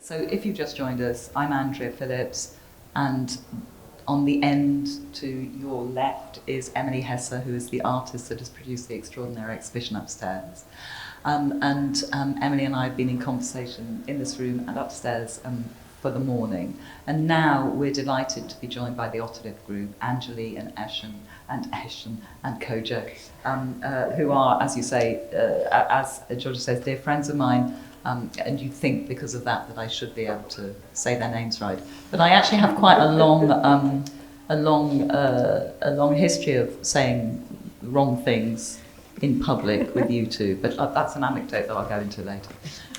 So if you've just joined us, I'm Andrea Phillips, and on the end to your left is Emily Hesse, who is the artist that has produced the extraordinary exhibition upstairs. Emily and I have been in conversation in this room and upstairs for the morning. And now we're delighted to be joined by the Otolith Group, Anjalika and Eshun and Kodwo, who are, as you say, as Georgia says, dear friends of mine. And you think because of that I should be able to say their names right, but I actually have quite a long history of saying wrong things in public with you two. But that's an anecdote that I'll go into later.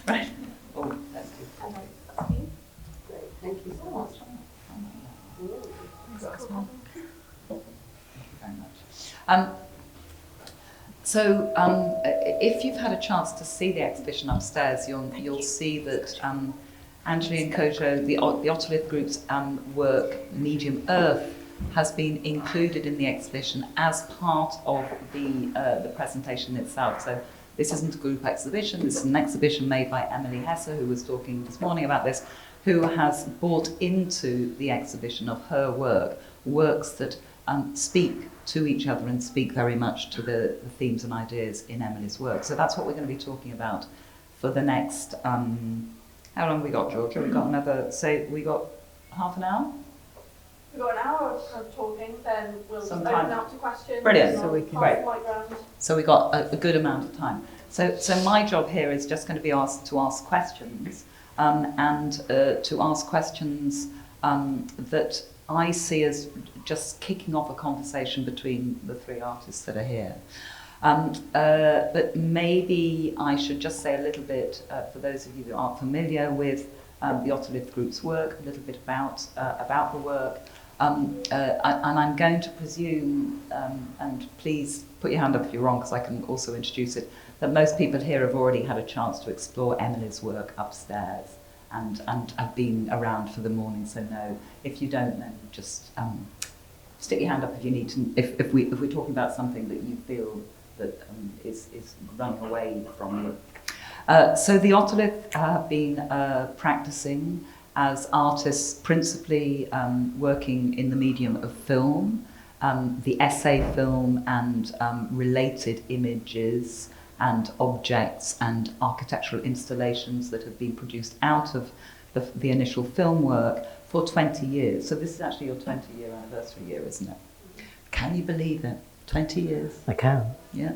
Right. Oh, that's good. Great. Thank you so much. Thank you very much. So if you've had a chance to see the exhibition upstairs, you'll see that Anjalika and Kodwo, the Otolith Group's work, Medium Earth, has been included in the exhibition as part of the presentation itself. So this isn't a group exhibition, this is an exhibition made by Emily Hesse, who was talking this morning about this, who has brought into the exhibition of her works that speak to each other and speak very much to the themes and ideas in Emily's work. So that's what we're going to be talking about for the next, how long have we got, Georgia? We've got another, we got half an hour? We've got an hour of talking, then we'll open up to questions. Brilliant. So we can So we got a good amount of time. So my job here is just going to be asked to ask questions, and to ask questions that I see as just kicking off a conversation between the three artists that are here. But maybe I should just say a little bit, for those of you that aren't familiar with the Otolith Group's work, a little bit about the work. And I'm going to presume, and please put your hand up if you're wrong, because I can also introduce it, that most people here have already had a chance to explore Emily's work upstairs and have been around for the morning, so no. If you don't, then just stick your hand up if you need to. If we're talking about something that you feel that is running away from you. So the Otolith have been practicing as artists, principally working in the medium of film, the essay film and related images and objects and architectural installations that have been produced out of the initial film work for 20 years. So this is actually your 20-year anniversary year, isn't it? Can you believe it? 20 years? I can. Yeah?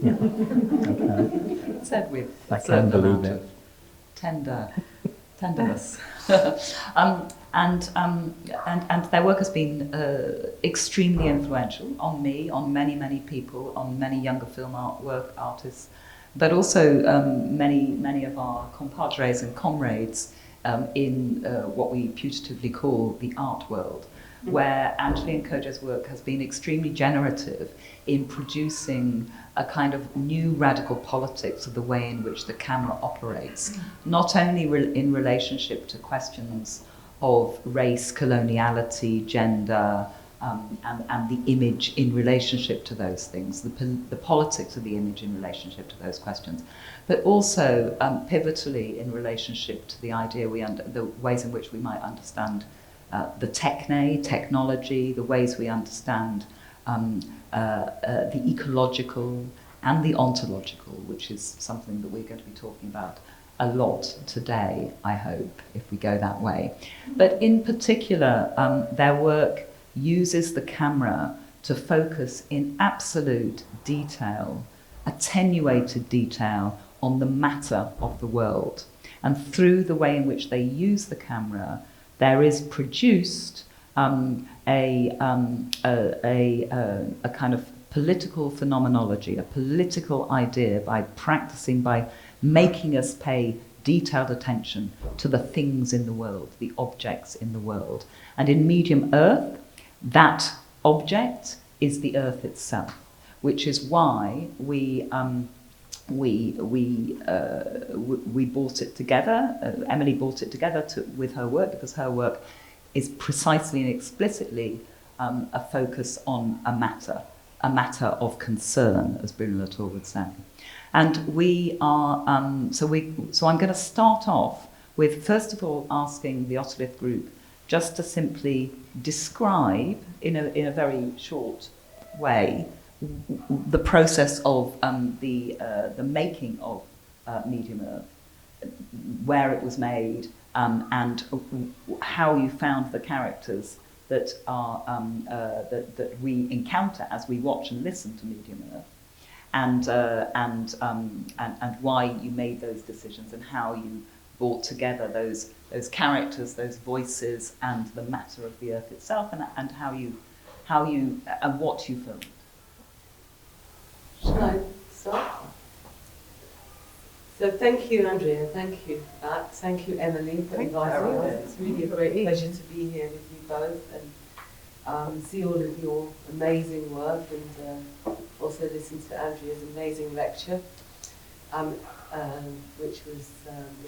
Yeah, I can. Said with I can believe it. Tenderness. And their work has been extremely influential on me, on many people, on many younger film artists, but also many of our compadres and comrades in what we putatively call the art world, where Anjalika and Kodwo's work has been extremely generative in producing a kind of new radical politics of the way in which the camera operates, not only in relationship to questions of race, coloniality, gender, and the image in relationship to those things, the politics of the image in relationship to those questions, but also pivotally in relationship to the idea the ways in which we might understand the technology, the ways we understand the ecological and the ontological, which is something that we're going to be talking about a lot today, I hope, if we go that way. But in particular, their work uses the camera to focus in absolute detail, attenuated detail, on the matter of the world. And through the way in which they use the camera, there is produced a kind of political phenomenology, a political idea by making us pay detailed attention to the things in the world, the objects in the world. And in Medium Earth, that object is the earth itself, which is why we brought it together. Emily brought it together with her work, because her work is precisely and explicitly a focus on a matter of concern, as Bruno Latour would say. And we are so I'm going to start off with first of all asking the Otolith Group just to simply describe in a very short way the process of the making of Medium Earth, where it was made, and how you found the characters that are that we encounter as we watch and listen to Medium Earth, and why you made those decisions and how you brought together those characters, those voices, and the matter of the Earth itself, and how you and what you filmed. Shall I start? So thank you, Andrea. Thank you, Matt. Thank you, Emily, for inviting us. It's really a great pleasure to be here with you both and see all of your amazing work, and also listen to Andrea's amazing lecture, which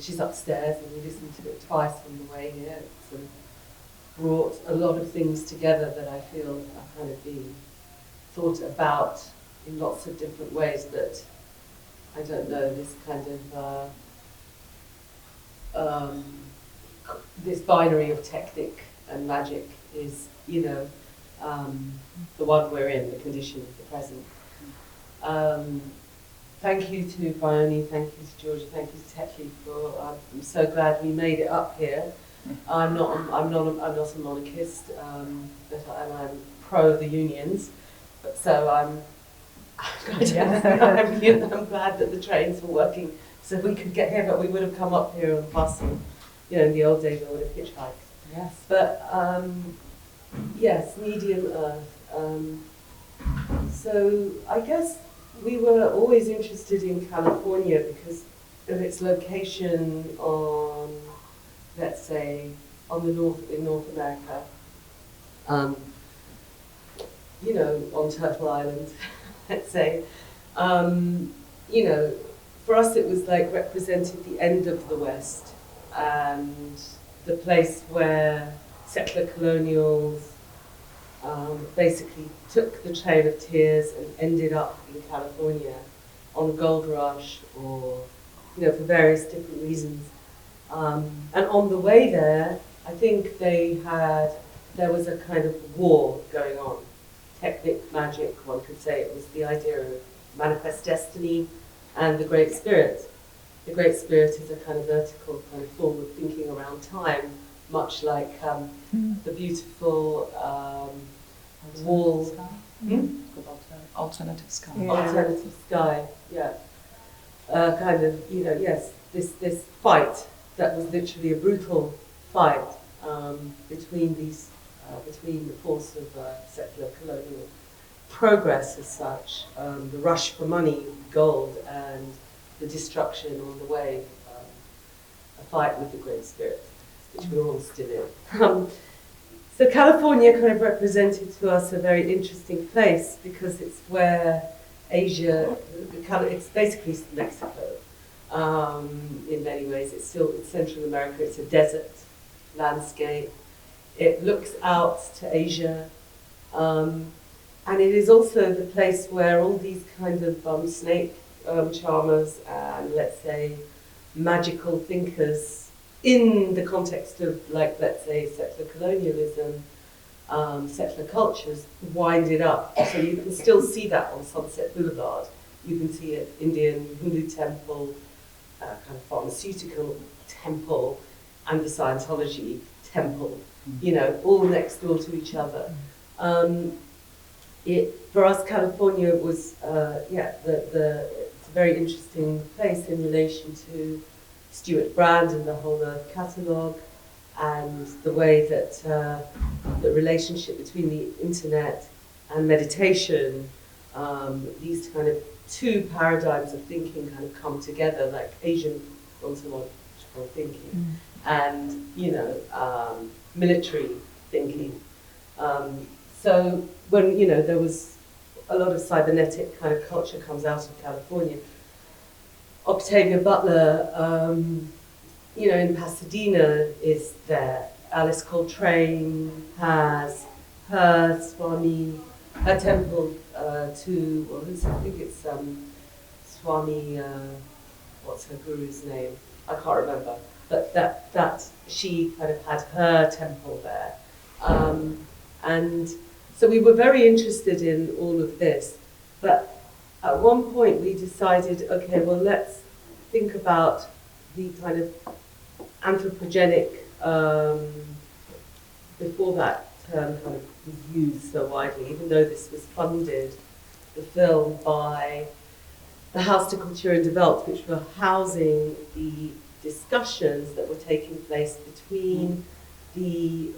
is upstairs, and we listened to it twice on the way here. It sort of brought a lot of things together that I feel are kind of being thought about in lots of different ways that, I don't know, this kind of this binary of technic and magic is, you know, the one we're in, the condition of the present. Thank you to Bryony, thank you to Georgia, thank you to Tetley for. I'm so glad we made it up here. I'm not a monarchist, but I'm pro the unions. So I'm glad that the trains were working so we could get here, but we would have come up here on the bus, and, you know, in the old days I would have hitchhiked. Yes. But yes, Medium Earth. So I guess we were always interested in California because of its location on, let's say, in North America. You know, on Turtle Island. Let's say, you know, for us it was like represented the end of the West and the place where settler colonials basically took the Trail of Tears and ended up in California on a gold rush, or, you know, for various different reasons. And on the way there, I think there was a kind of war going on. Technic, magic, one could say. It was the idea of manifest destiny and the Great Spirit. The Great Spirit is a kind of vertical kind of form of thinking around time, much like the beautiful wall. Alternative sky. Yeah. Alternative sky, yeah. Kind of, you know, yes, this fight that was literally a brutal fight between the force of settler colonial progress as such, the rush for money, gold, and the destruction on the way, a fight with the Great Spirit, which we're all still in. So California kind of represented to us a very interesting place because it's where Asia, it's basically Mexico in many ways. It's Central America, it's a desert landscape. It looks out to Asia, and it is also the place where all these kind of snake charmers and, let's say, magical thinkers in the context of, like, let's say, settler colonialism, settler cultures, winded up. So you can still see that on Sunset Boulevard. You can see an Indian Hindu temple, kind of pharmaceutical temple, and the Scientology temple, you know, all next door to each other. For us, California was, it's a very interesting place in relation to Stuart Brand and the Whole Earth catalogue, and the way that the relationship between the internet and meditation, these kind of two paradigms of thinking kind of come together, like Asian ontological thinking and, you know, military thinking. So when, you know, there was a lot of cybernetic kind of culture comes out of California. Octavia Butler, you know, in Pasadena is there. Alice Coltrane has her Swami, her temple to, well, I think it's Swami, what's her guru's name? I can't remember. but that she kind of had her temple there. And so we were very interested in all of this, but at one point we decided, okay, well, let's think about the kind of anthropogenic, before that term kind of was used so widely, even though this was funded, the film, by the House to Culture and Development, which were housing the discussions that were taking place between the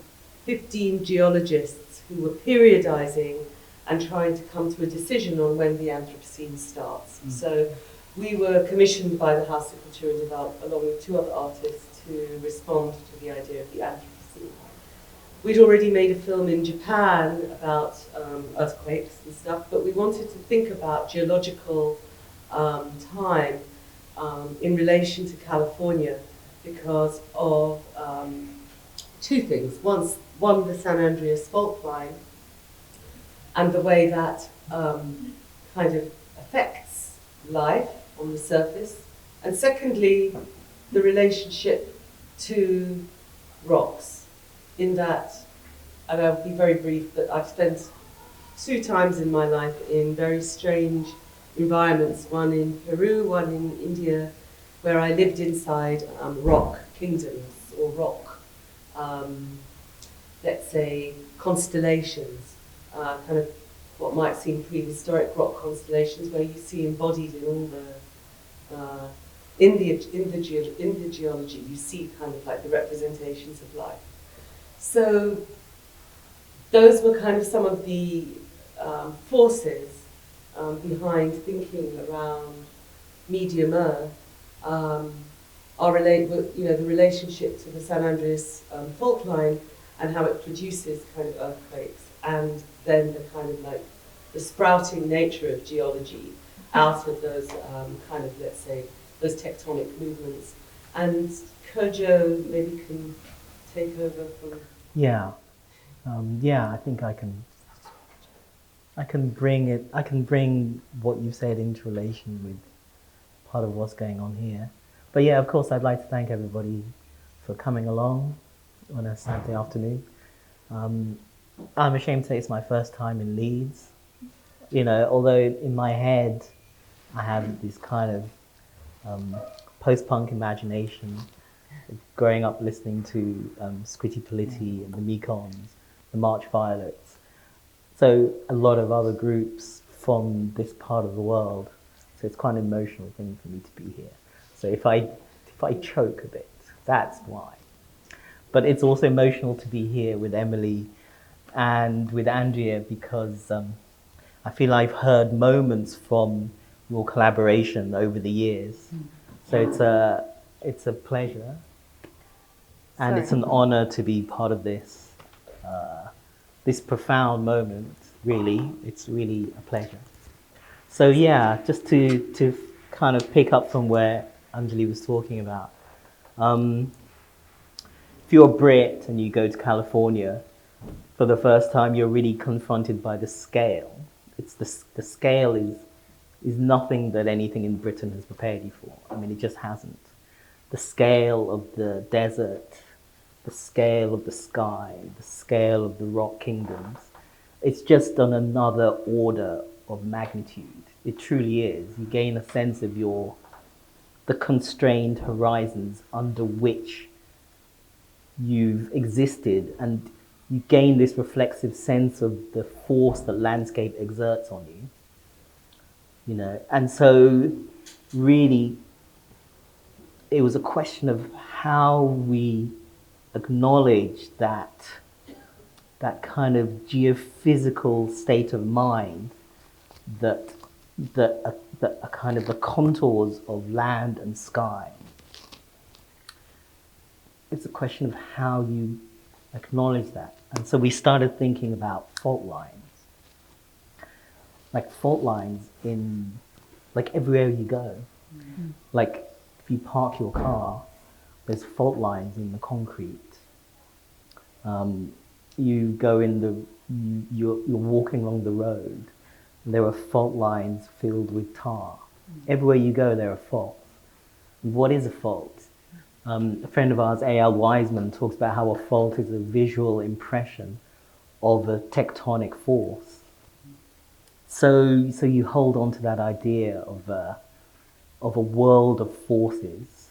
15 geologists who were periodizing and trying to come to a decision on when the Anthropocene starts. So we were commissioned by the House of Culture and Development, along with 2 other artists, to respond to the idea of the Anthropocene. We'd already made a film in Japan about earthquakes and stuff, but we wanted to think about geological time in relation to California because of 2 things. One, the San Andreas fault line and the way that kind of affects life on the surface. And secondly, the relationship to rocks, in that, and I'll be very brief, but I've spent 2 times in my life in very strange environments, one in Peru, one in India, where I lived inside rock kingdoms or rock, let's say, constellations, kind of what might seem prehistoric rock constellations, where you see embodied in all the in the geology, you see kind of like the representations of life. So those were kind of some of the forces behind thinking around medium Earth. The relationship to the San Andreas fault line and how it produces kind of earthquakes, and then the kind of like the sprouting nature of geology out of those kind of, let's say, those tectonic movements. And Kodwo maybe can take over from... Yeah, I think I can bring what you said into relation with part of what's going on here. But yeah, of course, I'd like to thank everybody for coming along on a Saturday afternoon. I'm ashamed to say it's my first time in Leeds. You know, although in my head I have this kind of post-punk imagination, growing up listening to Scritti Politti and the Mekons, the March Violets. So a lot of other groups from this part of the world. So it's quite an emotional thing for me to be here. So if I choke a bit, that's why. But it's also emotional to be here with Emily and with Andrea, because I feel I've heard moments from your collaboration over the years. So it's a pleasure, and it's an honor to be part of this this profound moment. Really, it's really a pleasure. So yeah, just to kind of pick up from where Anjali was talking about. If you're a Brit and you go to California, for the first time you're really confronted by the scale. It's the scale is nothing that anything in Britain has prepared you for. I mean, it just hasn't. The scale of the desert, the scale of the sky, the scale of the rock kingdoms, it's just on another order of magnitude. It truly is. You gain a sense of the constrained horizons under which you've existed, and you gain this reflexive sense of the force that landscape exerts on you. You know, and so really it was a question of how we acknowledge that kind of geophysical state of mind, that a kind of the contours of land and sky. It's a question of how you acknowledge that. And so we started thinking about fault lines. Like fault lines in, like everywhere you go. Mm-hmm. Like if you park your car, there's fault lines in the concrete. You go in you're walking along the road, and there are fault lines filled with tar. Mm-hmm. Everywhere you go, there are faults. What is a fault? A friend of ours, A.L. Wiseman, talks about how a fault is a visual impression of a tectonic force. So you hold on to that idea of a world of forces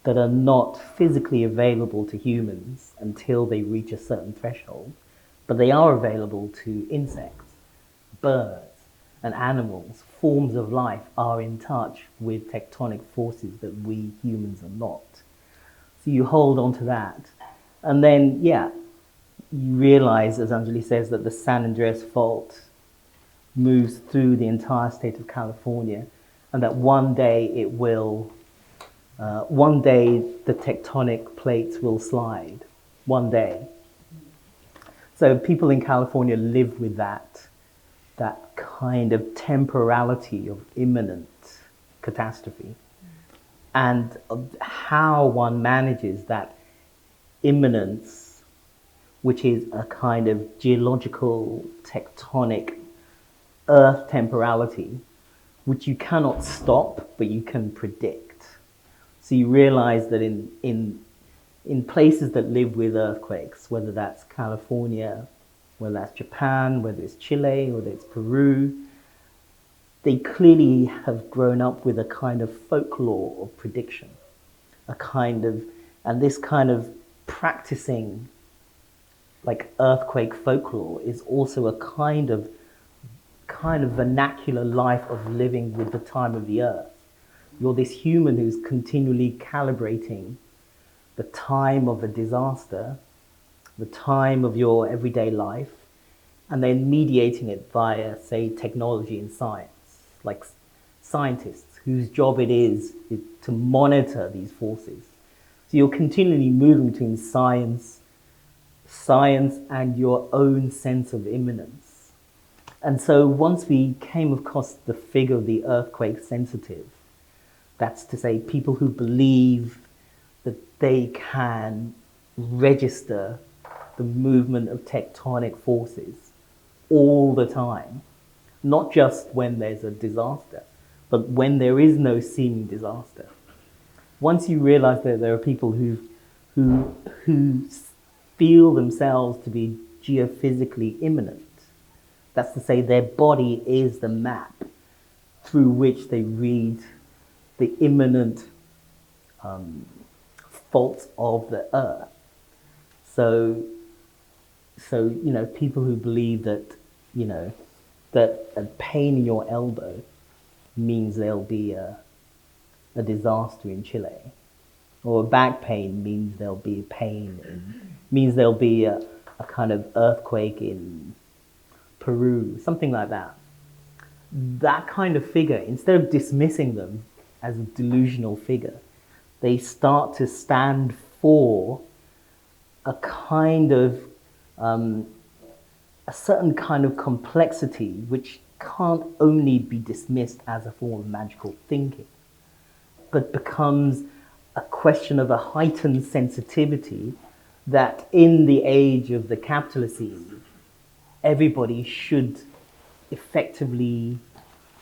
that are not physically available to humans until they reach a certain threshold, but they are available to insects, birds, and animals. Forms of life are in touch with tectonic forces that we humans are not. So you hold on to that. And then, yeah, you realize, as Anjali says, that the San Andreas Fault moves through the entire state of California, and that one day the tectonic plates will slide. One day. So people in California live with that kind of temporality of imminent catastrophe. And how one manages that imminence, which is a kind of geological, tectonic, earth temporality, which you cannot stop, but you can predict. So you realize that in places that live with earthquakes, whether that's California, whether that's Japan, whether it's Chile, whether it's Peru, they clearly have grown up with a kind of folklore of prediction, and this kind of practicing like earthquake folklore is also a kind of vernacular life of living with the time of the earth. You're this human who's continually calibrating the time of a disaster, the time of your everyday life, and then mediating it via, say, technology and science, like scientists whose job it is to monitor these forces. So you're continually moving between science and your own sense of imminence. And so once we came across the figure of the earthquake sensitive, that's to say people who believe that they can register the movement of tectonic forces all the time, not just when there's a disaster, but when there is no seeming disaster. Once you realize that there are people who feel themselves to be geophysically imminent, that's to say their body is the map through which they read the imminent faults of the earth. So people who believe that that a pain in your elbow means there'll be a disaster in Chile, or a back pain means there'll be a means there'll be a kind of earthquake in Peru, something like that. That kind of figure, instead of dismissing them as a delusional figure, they start to stand for a kind of a certain kind of complexity which can't only be dismissed as a form of magical thinking, but becomes a question of a heightened sensitivity that in the age of the capitalist age, everybody should effectively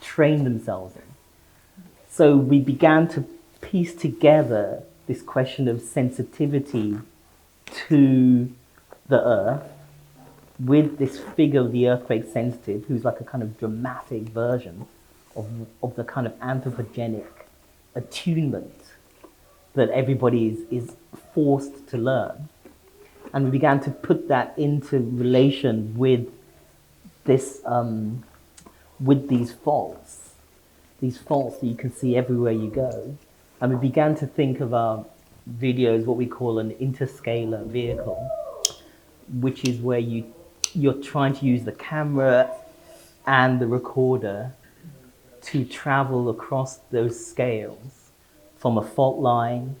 train themselves in. So we began to piece together this question of sensitivity to the earth with this figure of the earthquake sensitive, who's like a kind of dramatic version of the kind of anthropogenic attunement that everybody is forced to learn. And we began to put that into relation with this, with these faults that you can see everywhere you go. And we began to think of our videos what we call an interscalar vehicle, which is where you're trying to use the camera and the recorder to travel across those scales, from a fault line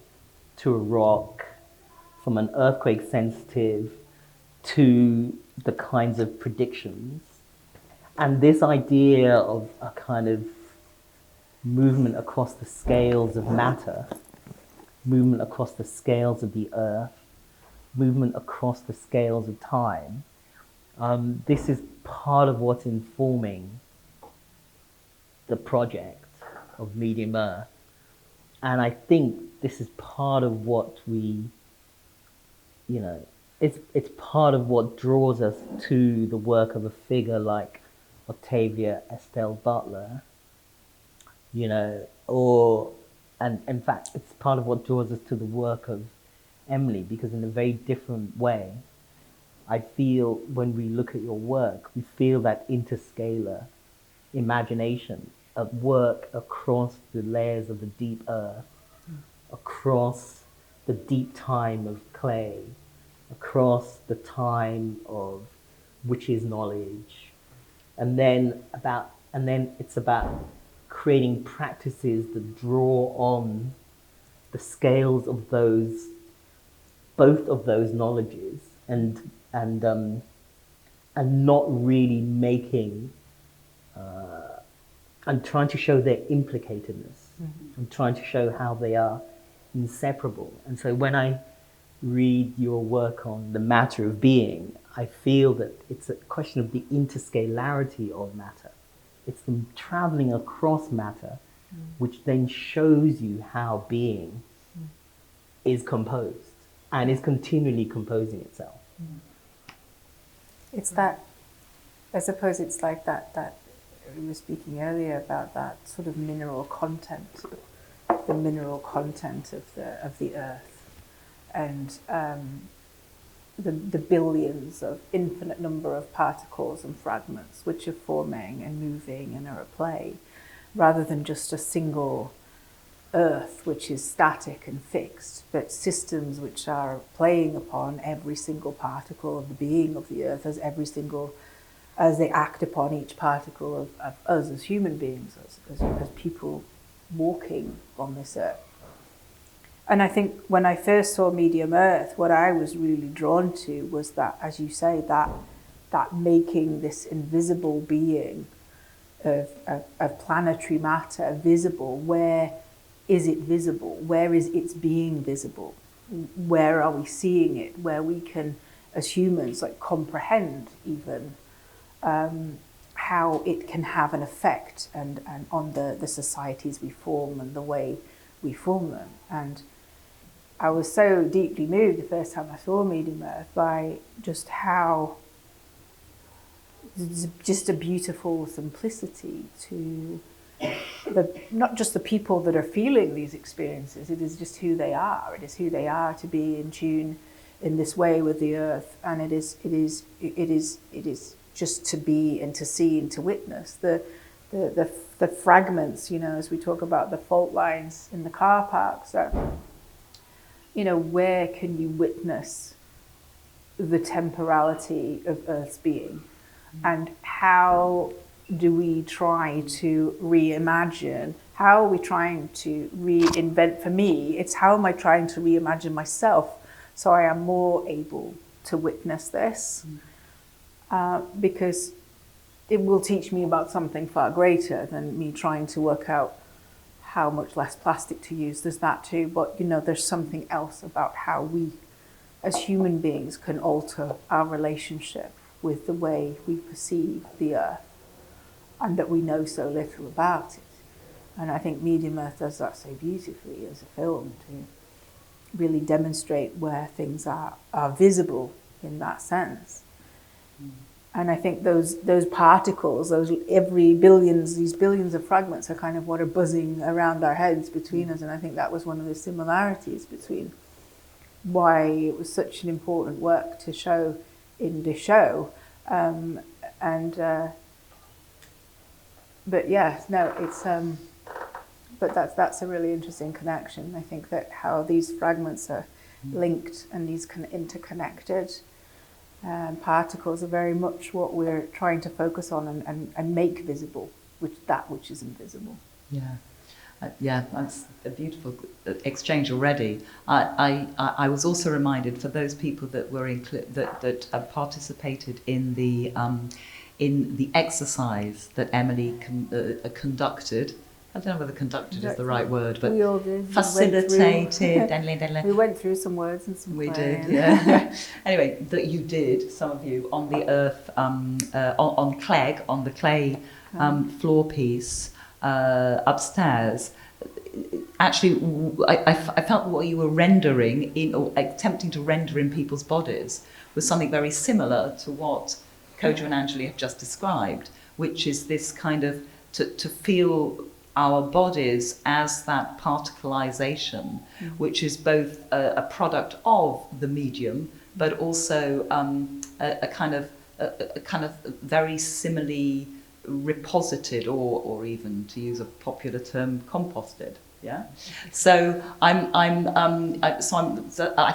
to a rock, from an earthquake sensitive to the kinds of predictions. And this idea of a kind of movement across the scales of matter, movement across the scales of the earth, movement across the scales of time, this is part of what's informing the project of Medium Earth. And I think this is part of what we, it's part of what draws us to the work of a figure like Octavia Estelle Butler, and in fact, it's part of what draws us to the work of Emily, because in a very different way, I feel when we look at your work, we feel that interscalar imagination at work across the layers of the deep earth, across the deep time of clay, across the time of which is knowledge, and then it's about creating practices that draw on the scales of both of those knowledges, and not really making and trying to show their implicatedness, and trying to show how they are inseparable. And so when I read your work on the matter of being, I feel that it's a question of the interscalarity of matter. It's them traveling across matter, which then shows you how being is composed and is continually composing itself. It's that, I suppose it's like that we were speaking earlier about that sort of mineral content, the mineral content of the earth, and the billions of infinite number of particles and fragments which are forming and moving and are at play, rather than just a single earth which is static and fixed, but systems which are playing upon every single particle of the being of the earth as they act upon each particle of us as human beings, as people walking on this earth. And I think when I first saw Medium Earth, what I was really drawn to was that, as you say, that making this invisible being of planetary matter visible. Where is it visible? Where is its being visible? Where are we seeing it? Where we can, as humans, comprehend even how it can have an effect and on the societies we form and the way we form them. And I was so deeply moved the first time I saw Medium Earth by just how just a beautiful simplicity to not just the people that are feeling these experiences. It is just who they are. It is who they are to be in tune in this way with the earth, and it is just to be and to see and to witness the fragments. As we talk about the fault lines in the car parks, that where can you witness the temporality of Earth's being, and how do we try to reimagine? How are we trying to reinvent? For me, it's how am I trying to reimagine myself so I am more able to witness this, because it will teach me about something far greater than me trying to work out how much less plastic to use. There's that too, but there's something else about how we as human beings can alter our relationship with the way we perceive the earth, and that we know so little about it. And I think Medium Earth does that so beautifully as a film, to really demonstrate where things are visible in that sense. And I think those particles, these billions of fragments are kind of what are buzzing around our heads between us. And I think that was one of the similarities between why it was such an important work to show in the show. But yeah, no, it's but that's a really interesting connection. I think that how these fragments are linked and these interconnected particles are very much what we're trying to focus on and make visible, which is invisible. Yeah. Yeah, that's a beautiful exchange already. I was also reminded, for those people that were that participated in the exercise that Emily conducted. I don't know whether conducted is the right word, but we all did. Facilitated. We went through some words and some. We did, yeah. Anyway, that you did, some of you, on the earth, on Clegg, on the clay floor piece. Upstairs, actually, I felt what you were rendering in, or attempting to render in people's bodies, was something very similar to what Kodwo and Anjalika have just described, which is this kind of to feel our bodies as that particleization, which is both a product of the medium, but also a kind of very similarly reposited, or even, to use a popular term, composted. Yeah. So I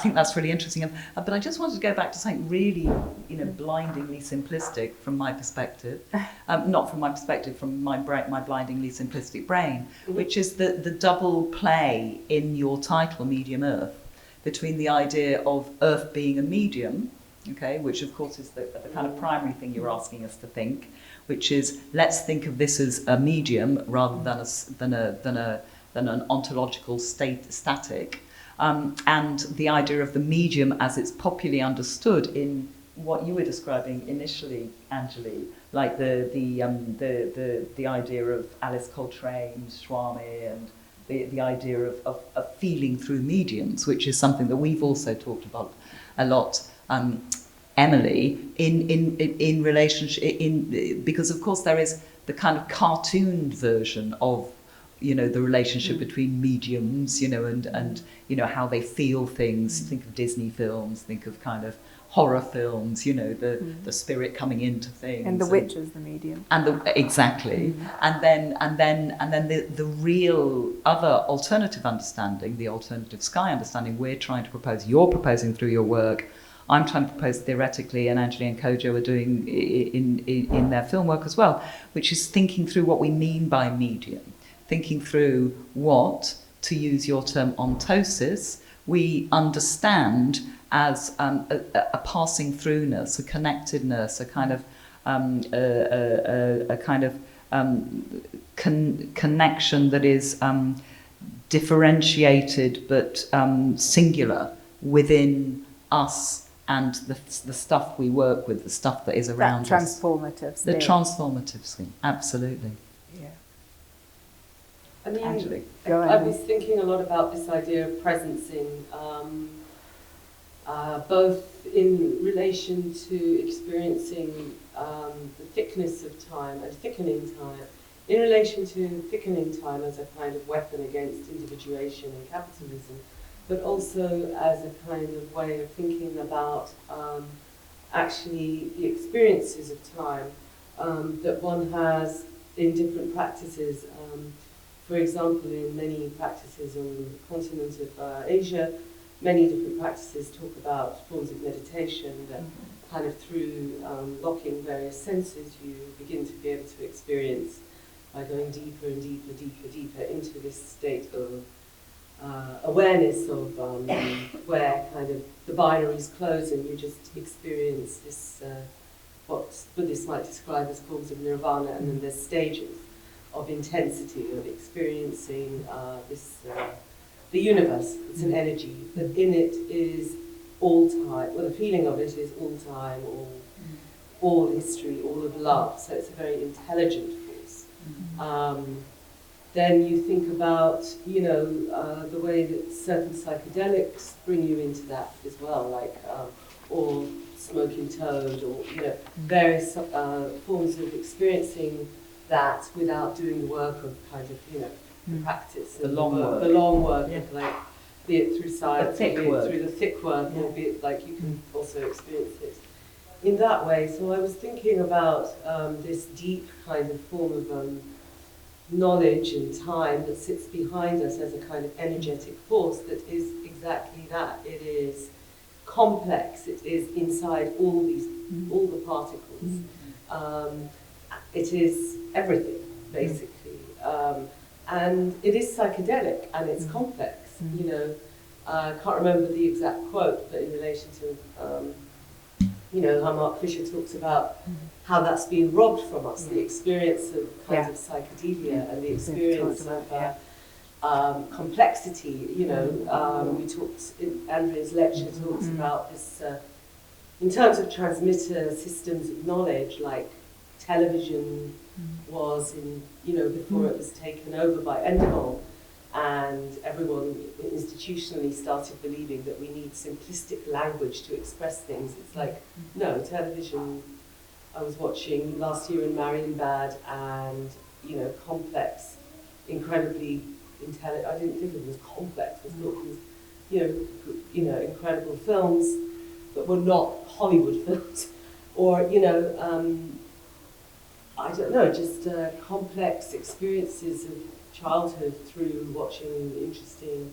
think that's really interesting. But I just wanted to go back to something really, blindingly simplistic from my perspective. Not from my perspective, from my blindingly simplistic brain, which is the double play in your title, Medium Earth, between the idea of Earth being a medium, okay, which of course is the kind of primary thing you're asking us to think, which is, let's think of this as a medium rather than an ontological static, and the idea of the medium as it's popularly understood in what you were describing initially, Anjali, like the idea of Alice Coltrane, Swami, and the idea of feeling through mediums, which is something that we've also talked about a lot. Emily, in relationship, because of course there is the kind of cartooned version of, the relationship between mediums, and how they feel things. Think of Disney films, think of kind of horror films, the spirit coming into things. And the witch is the medium. Exactly. And then the real other alternative understanding, the alternative sky understanding we're trying to propose, you're proposing through your work, I'm trying to propose theoretically, and Anjali and Kodwo are doing in their film work as well, which is thinking through what we mean by medium, thinking through what, to use your term, ontosis, we understand as a passing throughness, a connectedness, a kind of connection that is differentiated but singular within us and the stuff we work with, the stuff that is around us. Transformative The transformative scheme, absolutely. Yeah. I mean, Anjali. I was thinking a lot about this idea of presencing, both in relation to experiencing the thickness of time and thickening time, in relation to thickening time as a kind of weapon against individuation and capitalism, but also as a kind of way of thinking about actually the experiences of time that one has in different practices. For example, in many practices on the continent of Asia, many different practices talk about forms of meditation that kind of through locking various senses you begin to be able to experience by going deeper and deeper, deeper, deeper into this state of awareness of where kind of the binaries close and you just experience this, what Buddhists might describe as forms of nirvana, and then there's stages of intensity of experiencing the universe. It's an energy that in it is all time. Well, the feeling of it is all time, all history, all of love. So it's a very intelligent force. Then you think about, the way that certain psychedelics bring you into that as well, like or smoking toad, or various forms of experiencing that without doing the work of kind of the practice, the long work, yeah. Like be it through science, through the thick work, or be it like you can also experience it in that way. So I was thinking about this deep kind of form of knowledge and time that sits behind us as a kind of energetic force that is exactly that. It is complex. It is inside all the particles. It is everything, basically. And it is psychedelic and it's complex. I can't remember the exact quote, but in relation to how Mark Fisher talks about how that's been robbed from us, the experience of kinds of psychedelia and the experience of complexity. We talked in Andrea's lecture talks about this in terms of transmitter systems of knowledge, like television was in before it was taken over by Endemol, and everyone institutionally started believing that we need simplistic language to express things. It's like, no, television, I was watching last year in Marienbad, and, you know, complex, incredibly intelligent, I didn't think it was complex, I thought it was, you know, incredible films, but were not Hollywood films, or, you know, I don't know, just complex experiences of childhood through watching interesting,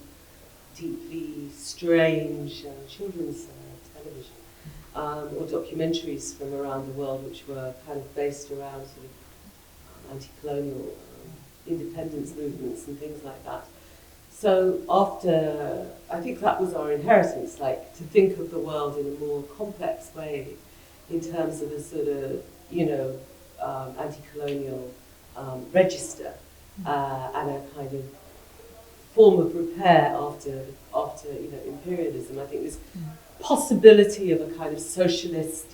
deeply strange children's television, or documentaries from around the world which were kind of based around sort of anti-colonial independence movements and things like that. So after, I think that was our inheritance, like to think of the world in a more complex way in terms of a sort of, you know, anti-colonial register, and a kind of form of repair after you know, imperialism. I think this possibility of a kind of socialist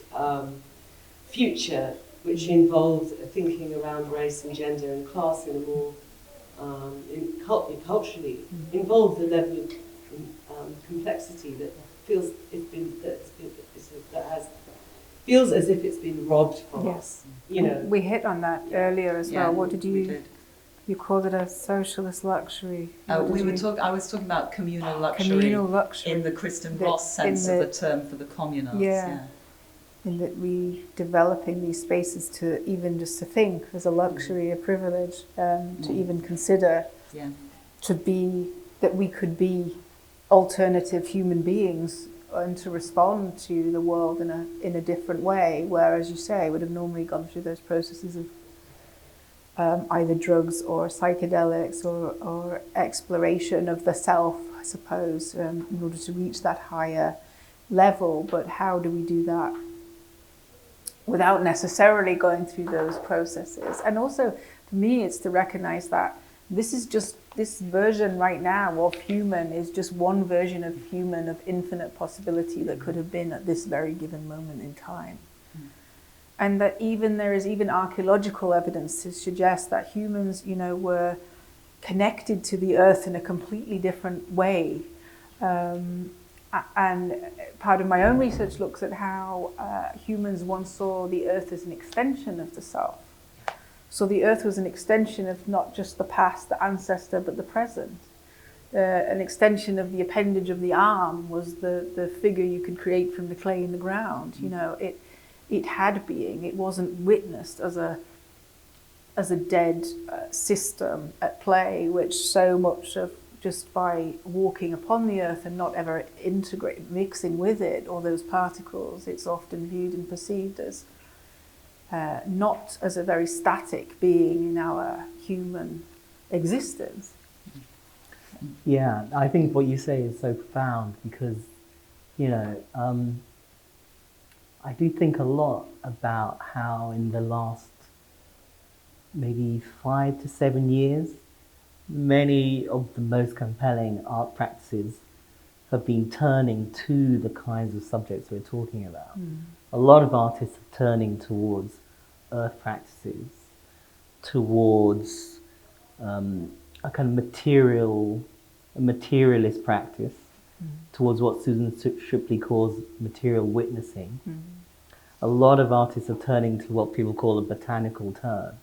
future which involved thinking around race and gender and class in a more culturally involved a level of complexity that feels feels as if it's been robbed from us. You know, we hit on that earlier as well. What did we did. You called it a socialist luxury? I was talking about communal luxury. Communal luxury in the Kristen Ross sense of the term for the communals. Yeah. In that we developing these spaces to even just to think as a luxury, a privilege, to even consider, to be that we could be alternative human beings and to respond to the world in a different way, where, as you say, would have normally gone through those processes of either drugs or psychedelics or exploration of the self, I suppose, in order to reach that higher level. But how do we do that without necessarily going through those processes? And also, for me, it's to recognize that this version right now of human is just one version of human of infinite possibility that could have been at this very given moment in time. And that there is even archaeological evidence to suggest that humans, you know, were connected to the earth in a completely different way. And part of my own research looks at how humans once saw the earth as an extension of the self. So the earth was an extension of not just the past, the ancestor, but the present. An extension of the appendage of the arm was the figure you could create from the clay in the ground. You know, it had being. It wasn't witnessed as a dead system at play, which so much of just by walking upon the earth and not ever mixing with it, all those particles, it's often viewed and perceived as not as a very static being in our human existence. Yeah, I think what you say is so profound because, you know, I do think a lot about how in the last maybe 5 to 7 years, many of the most compelling art practices have been turning to the kinds of subjects we're talking about. A lot of artists are turning towards earth practices, towards a kind of materialist practice, towards what Susan Shipley calls material witnessing. A lot of artists are turning to what people call a botanical turn.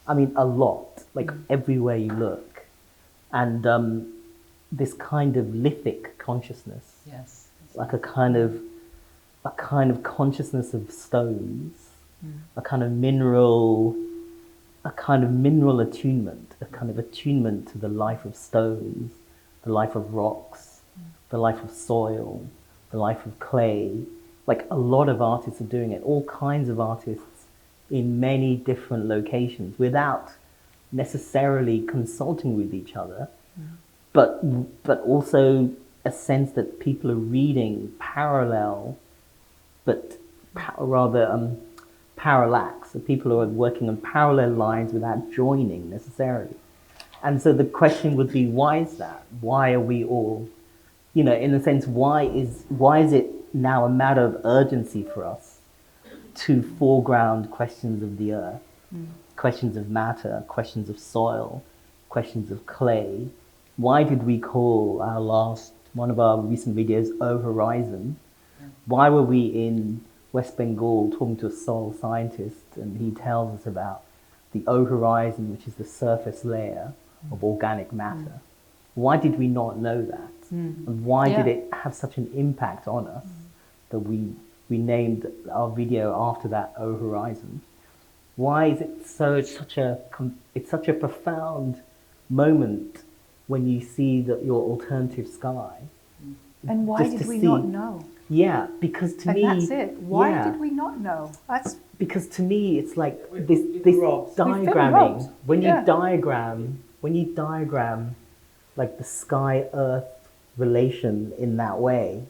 I mean, a lot, like everywhere you look. And this kind of lithic consciousness, like a kind of consciousness of stones, a kind of mineral attunement, a kind of attunement to the life of stones, the life of rocks, the life of soil, the life of clay. Like a lot of artists are doing it, all kinds of artists in many different locations without necessarily consulting with each other, but also a sense that people are reading parallel, but rather parallax. So people are working on parallel lines without joining necessarily. And so the question would be, why is that? Why are we all, you know, in a sense, why is it now a matter of urgency for us to foreground questions of the earth, questions of matter, questions of soil, questions of clay, why did we call one of our recent videos O Horizon? Why were we in West Bengal talking to a soil scientist and he tells us about the O Horizon, which is the surface layer of organic matter? Why did we not know that? And why did it have such an impact on us that we named our video after that O Horizon? Why is it it's such a profound moment when you see your alternative sky? And why did we not know? Yeah, because to me... And that's it. Why did we not know? Because to me, it's like this robbed. diagramming. When you diagram like the sky-earth relation in that way,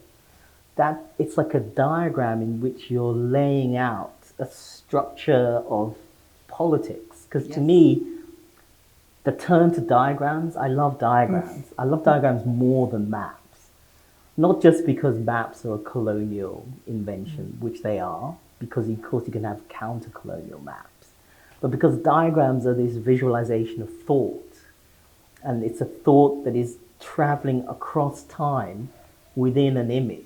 that it's like a diagram in which you're laying out a structure of politics. Because to me, the turn to diagrams, I love diagrams. I love diagrams more than maps. Not just because maps are a colonial invention, which they are, because of course you can have counter-colonial maps, but because diagrams are this visualization of thought, and it's a thought that is traveling across time within an image.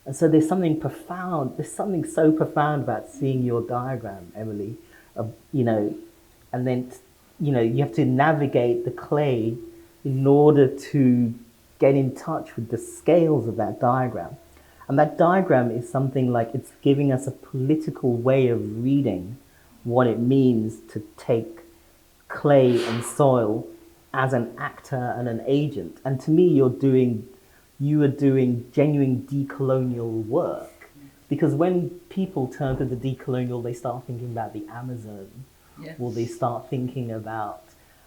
And so there's something so profound about seeing your diagram, Emily, and then, you have to navigate the clay in order to get in touch with the scales of that diagram. And that diagram is something like it's giving us a political way of reading what it means to take clay and soil as an actor and an agent. And to me, you are doing genuine decolonial work. Because when people turn to the decolonial, they start thinking about the Amazon, or they start thinking about,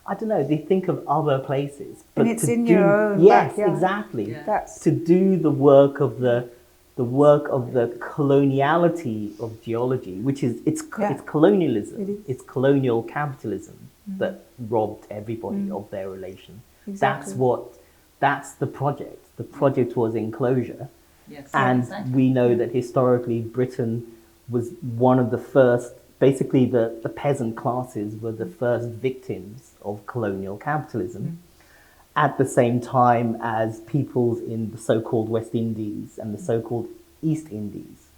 I don't know, they think of other places. But and it's in your own Yes, backyard. exactly. Yeah. To do the work of the coloniality of geology, which is it's colonialism, it's colonial capitalism that robbed everybody of their relation. Exactly. That's the project. The project was enclosure. Yes, And exactly. we know that historically Britain was one of the first, basically the peasant classes were the first victims of colonial capitalism. At the same time as peoples in the so-called West Indies and the so-called East Indies.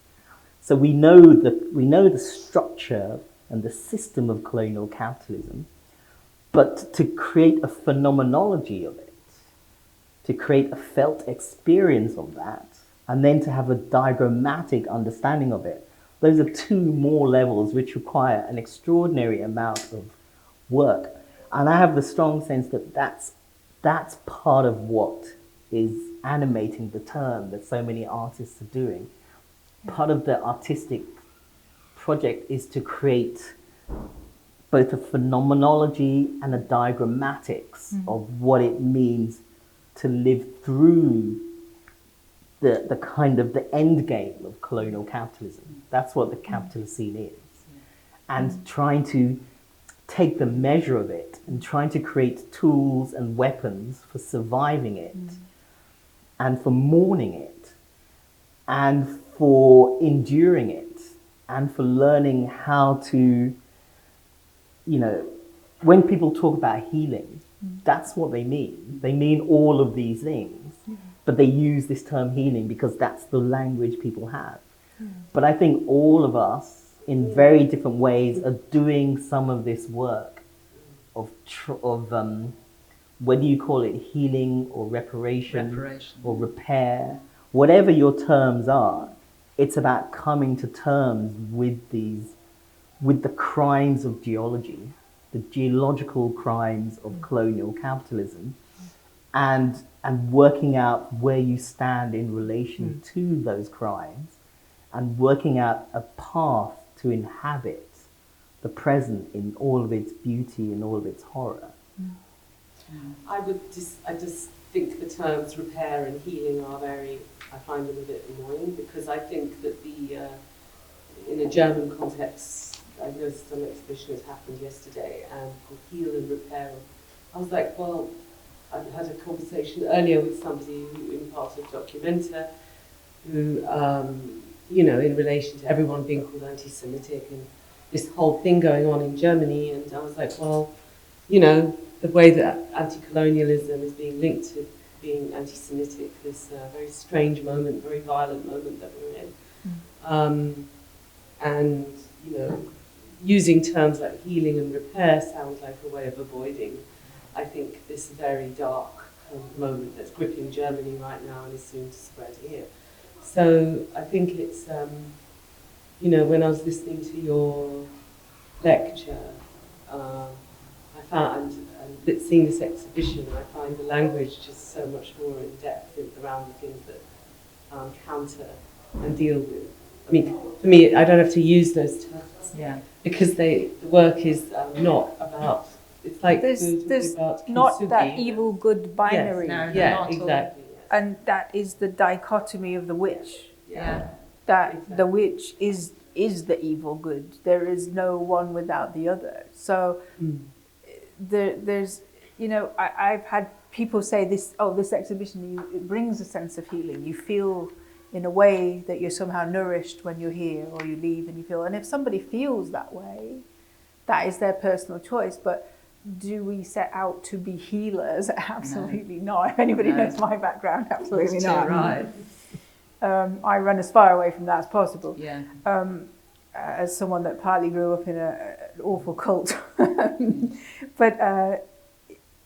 So we know the structure and the system of colonial capitalism, but to create a phenomenology of it, to create a felt experience of that, and then to have a diagrammatic understanding of it, those are two more levels which require an extraordinary amount of work. And I have the strong sense that that's part of what is animating the term that so many artists are doing. Part of the artistic project is to create both a phenomenology and a diagrammatics of what it means to live through the kind of the end game of colonial capitalism. That's what the capitalist scene is. And trying to take the measure of it and trying to create tools and weapons for surviving it and for mourning it and for enduring it and for learning how to, when people talk about healing, that's what they mean. They mean all of these things, but they use this term healing because that's the language people have. But I think all of us, in very different ways, are doing some of this work of whether you call it healing or reparation or repair, whatever your terms are, it's about coming to terms with the crimes of geology, the geological crimes of colonial capitalism, and working out where you stand in relation to those crimes, and working out a path to inhabit the present in all of its beauty and all of its horror. I just think the terms repair and healing I find them a bit annoying, because I think that in a German context, I noticed some exhibition that happened yesterday called Heal and Repair. I was like, well, I had a conversation earlier with somebody in part of Documenta who, in relation to everyone being called anti-Semitic and this whole thing going on in Germany, and I was like, well, the way that anti-colonialism is being linked to being anti-Semitic, this very strange moment, very violent moment that we're in. And, you know, using terms like healing and repair sounds like a way of avoiding, I think, this very dark kind of moment that's gripping Germany right now and is soon to spread here. So I think it's, you know, when I was listening to your lecture, I found, and seeing this exhibition, I find the language just so much more in depth around the things that counter and deal with. I mean, for me, I don't have to use those terms because the work is not about. It's like there's about not kintsugi. that evil good binary. Yes, yeah, exactly. Yes. And that is the dichotomy of the witch. Yeah. That exactly. the witch is the evil good. There is no one without the other. So there's, you know, I've had people say this exhibition, it brings a sense of healing. You feel in a way that you're somehow nourished when you're here, or you leave and you feel, and if somebody feels that way, that is their personal choice. But do we set out to be healers? Absolutely not. If anybody knows my background, absolutely not. Right. I run as far away from that as possible. Yeah. As someone that partly grew up in an awful cult. But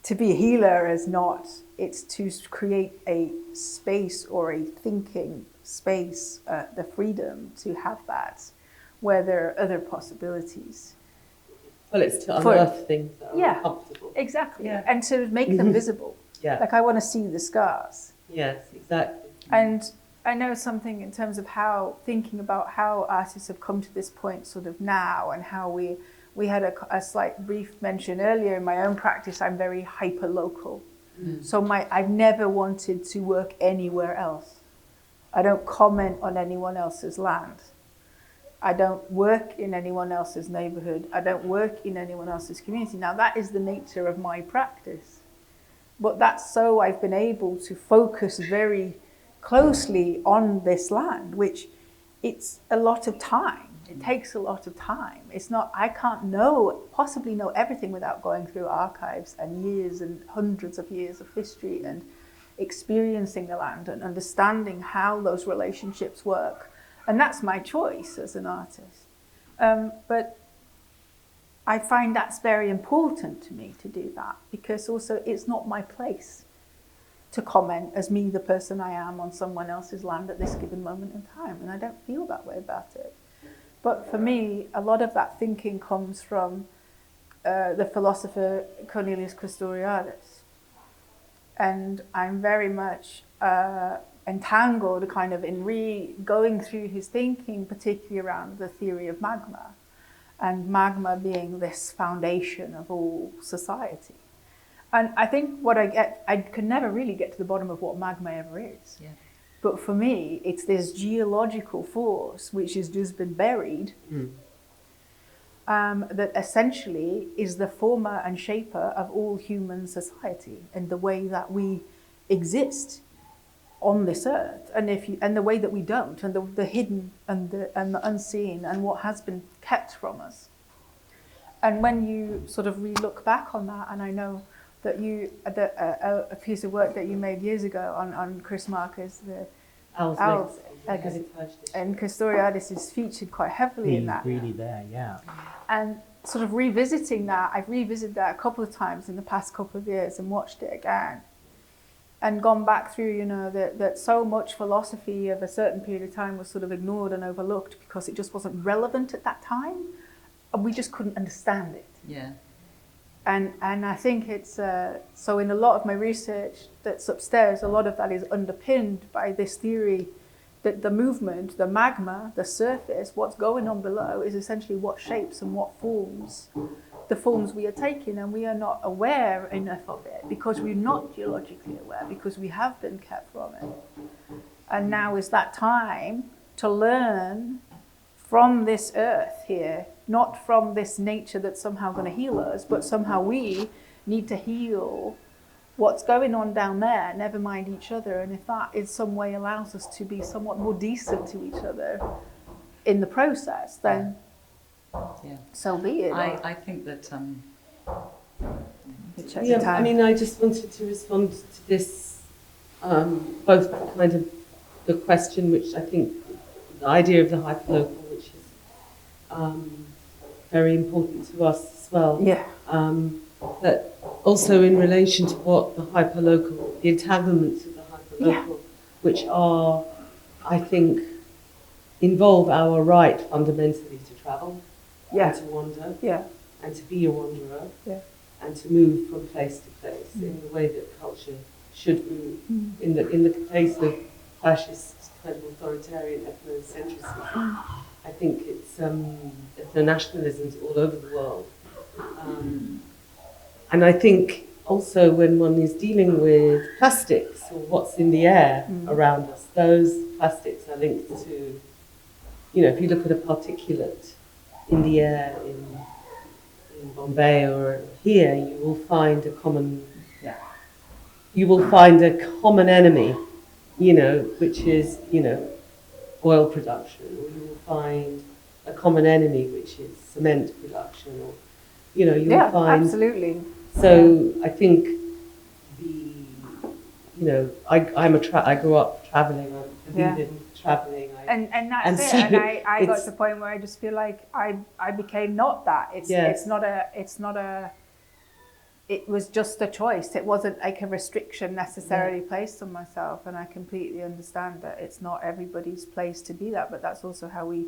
to be a healer is not, it's to create a space or a thinking space, the freedom to have that, where there are other possibilities. Well, it's to unearth things that are uncomfortable. Exactly. Yeah. And to make them visible. Yeah. Like I want to see the scars. Yes, exactly. And I know something in terms of how, thinking about how artists have come to this point sort of now, and how we had a slight brief mention earlier in my own practice. I'm very hyper-local. So I've never wanted to work anywhere else. I don't comment on anyone else's land. I don't work in anyone else's neighborhood. I don't work in anyone else's community. Now that is the nature of my practice. But that's so I've been able to focus very closely on this land, which it's a lot of time. It takes a lot of time. It's not, I can't possibly know everything without going through archives and years and hundreds of years of history and experiencing the land and understanding how those relationships work. And that's my choice as an artist. But I find that's very important to me to do that, because also it's not my place to comment as me, the person I am, on someone else's land at this given moment in time. And I don't feel that way about it. But for me, a lot of that thinking comes from the philosopher Cornelius Castoriadis. And I'm very much entangled kind of in going through his thinking, particularly around the theory of magma, and magma being this foundation of all society. And I think I could never really get to the bottom of what magma ever is. Yeah. But for me, it's this geological force which has just been buried, that essentially is the former and shaper of all human society and the way that we exist on this earth, and the way that we don't, and the hidden and the unseen, and what has been kept from us. And when you sort of look back on that, and I know that a piece of work that you made years ago on Chris Marker's the Owls, and Castoriadis is featured quite heavily in that. He's really there, yeah. And sort of revisiting that, I've revisited that a couple of times in the past couple of years and watched it again. And gone back through, you know, that so much philosophy of a certain period of time was sort of ignored and overlooked because it just wasn't relevant at that time. And we just couldn't understand it. Yeah. And I think it's, so in a lot of my research that's upstairs, a lot of that is underpinned by this theory that the movement, the magma, the surface, what's going on below is essentially what shapes and what forms the forms we are taking, and we are not aware enough of it because we're not geologically aware, because we have been kept from it. And now is that time to learn from this earth here, not from this nature that's somehow going to heal us, but somehow we need to heal what's going on down there, never mind each other. And if that in some way allows us to be somewhat more decent to each other in the process, then so be it. I think that which at the Yeah, time. I mean, I just wanted to respond to this, both kind of the question, which I think the idea of the hyperlocal, which is very important to us as well. Yeah. But also in relation to what the hyperlocal, the entanglements of the hyperlocal, which are, I think, involve our right fundamentally to travel, and to wander, and to be a wanderer, and to move from place to place in the way that culture should move. In the case of fascist kind of authoritarian ethnocentrism, I think it's ethno-nationalisms all over the world. And I think also when one is dealing with plastics or what's in the air around us, those plastics are linked to, you know, if you look at a particulate in the air in Bombay or here, you will find a common, enemy, you know, which is, you know, oil production, or you will find a common enemy, which is cement production, or, you know, you will find... absolutely. So I think I grew up traveling, I believe in traveling. And that's it. And I got to the point where I just feel like I became not that. It was just a choice. It wasn't like a restriction necessarily placed on myself. And I completely understand that it's not everybody's place to be that, but that's also how we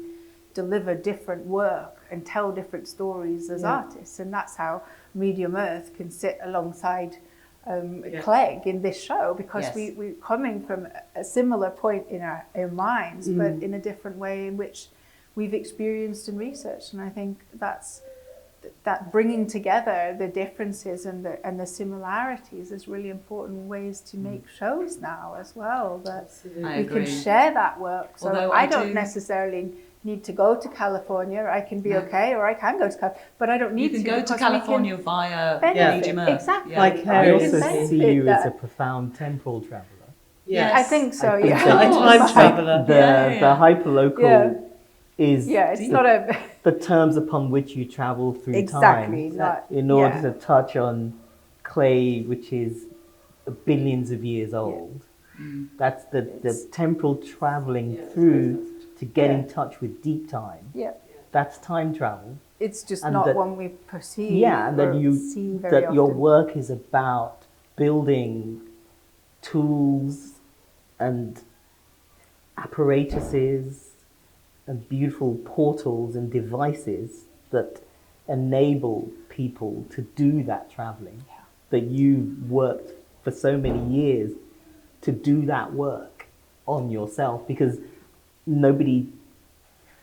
deliver different work and tell different stories as artists. And that's how Medium Earth can sit alongside Clegg in this show, because we're coming from a similar point in our minds, but in a different way in which we've experienced and researched. And I think that bringing together the differences and the similarities is really important ways to make shows now as well, that we can share that work. So Although I don't necessarily need to go to California. I can be okay, or I can go to California, but I don't need to. You can go to California via Medium Earth. Exactly. I also see you as a profound temporal traveller. Yes. I think so, a time traveller. The hyperlocal is it's not the terms upon which you travel through time. In order to touch on clay, which is billions of years old. That's the temporal travelling through to get in touch with deep time. That's time travel. It's just not one we perceive. And that your work is about building tools and apparatuses and beautiful portals and devices that enable people to do that traveling. That you've worked for so many years to do that work on yourself, because nobody,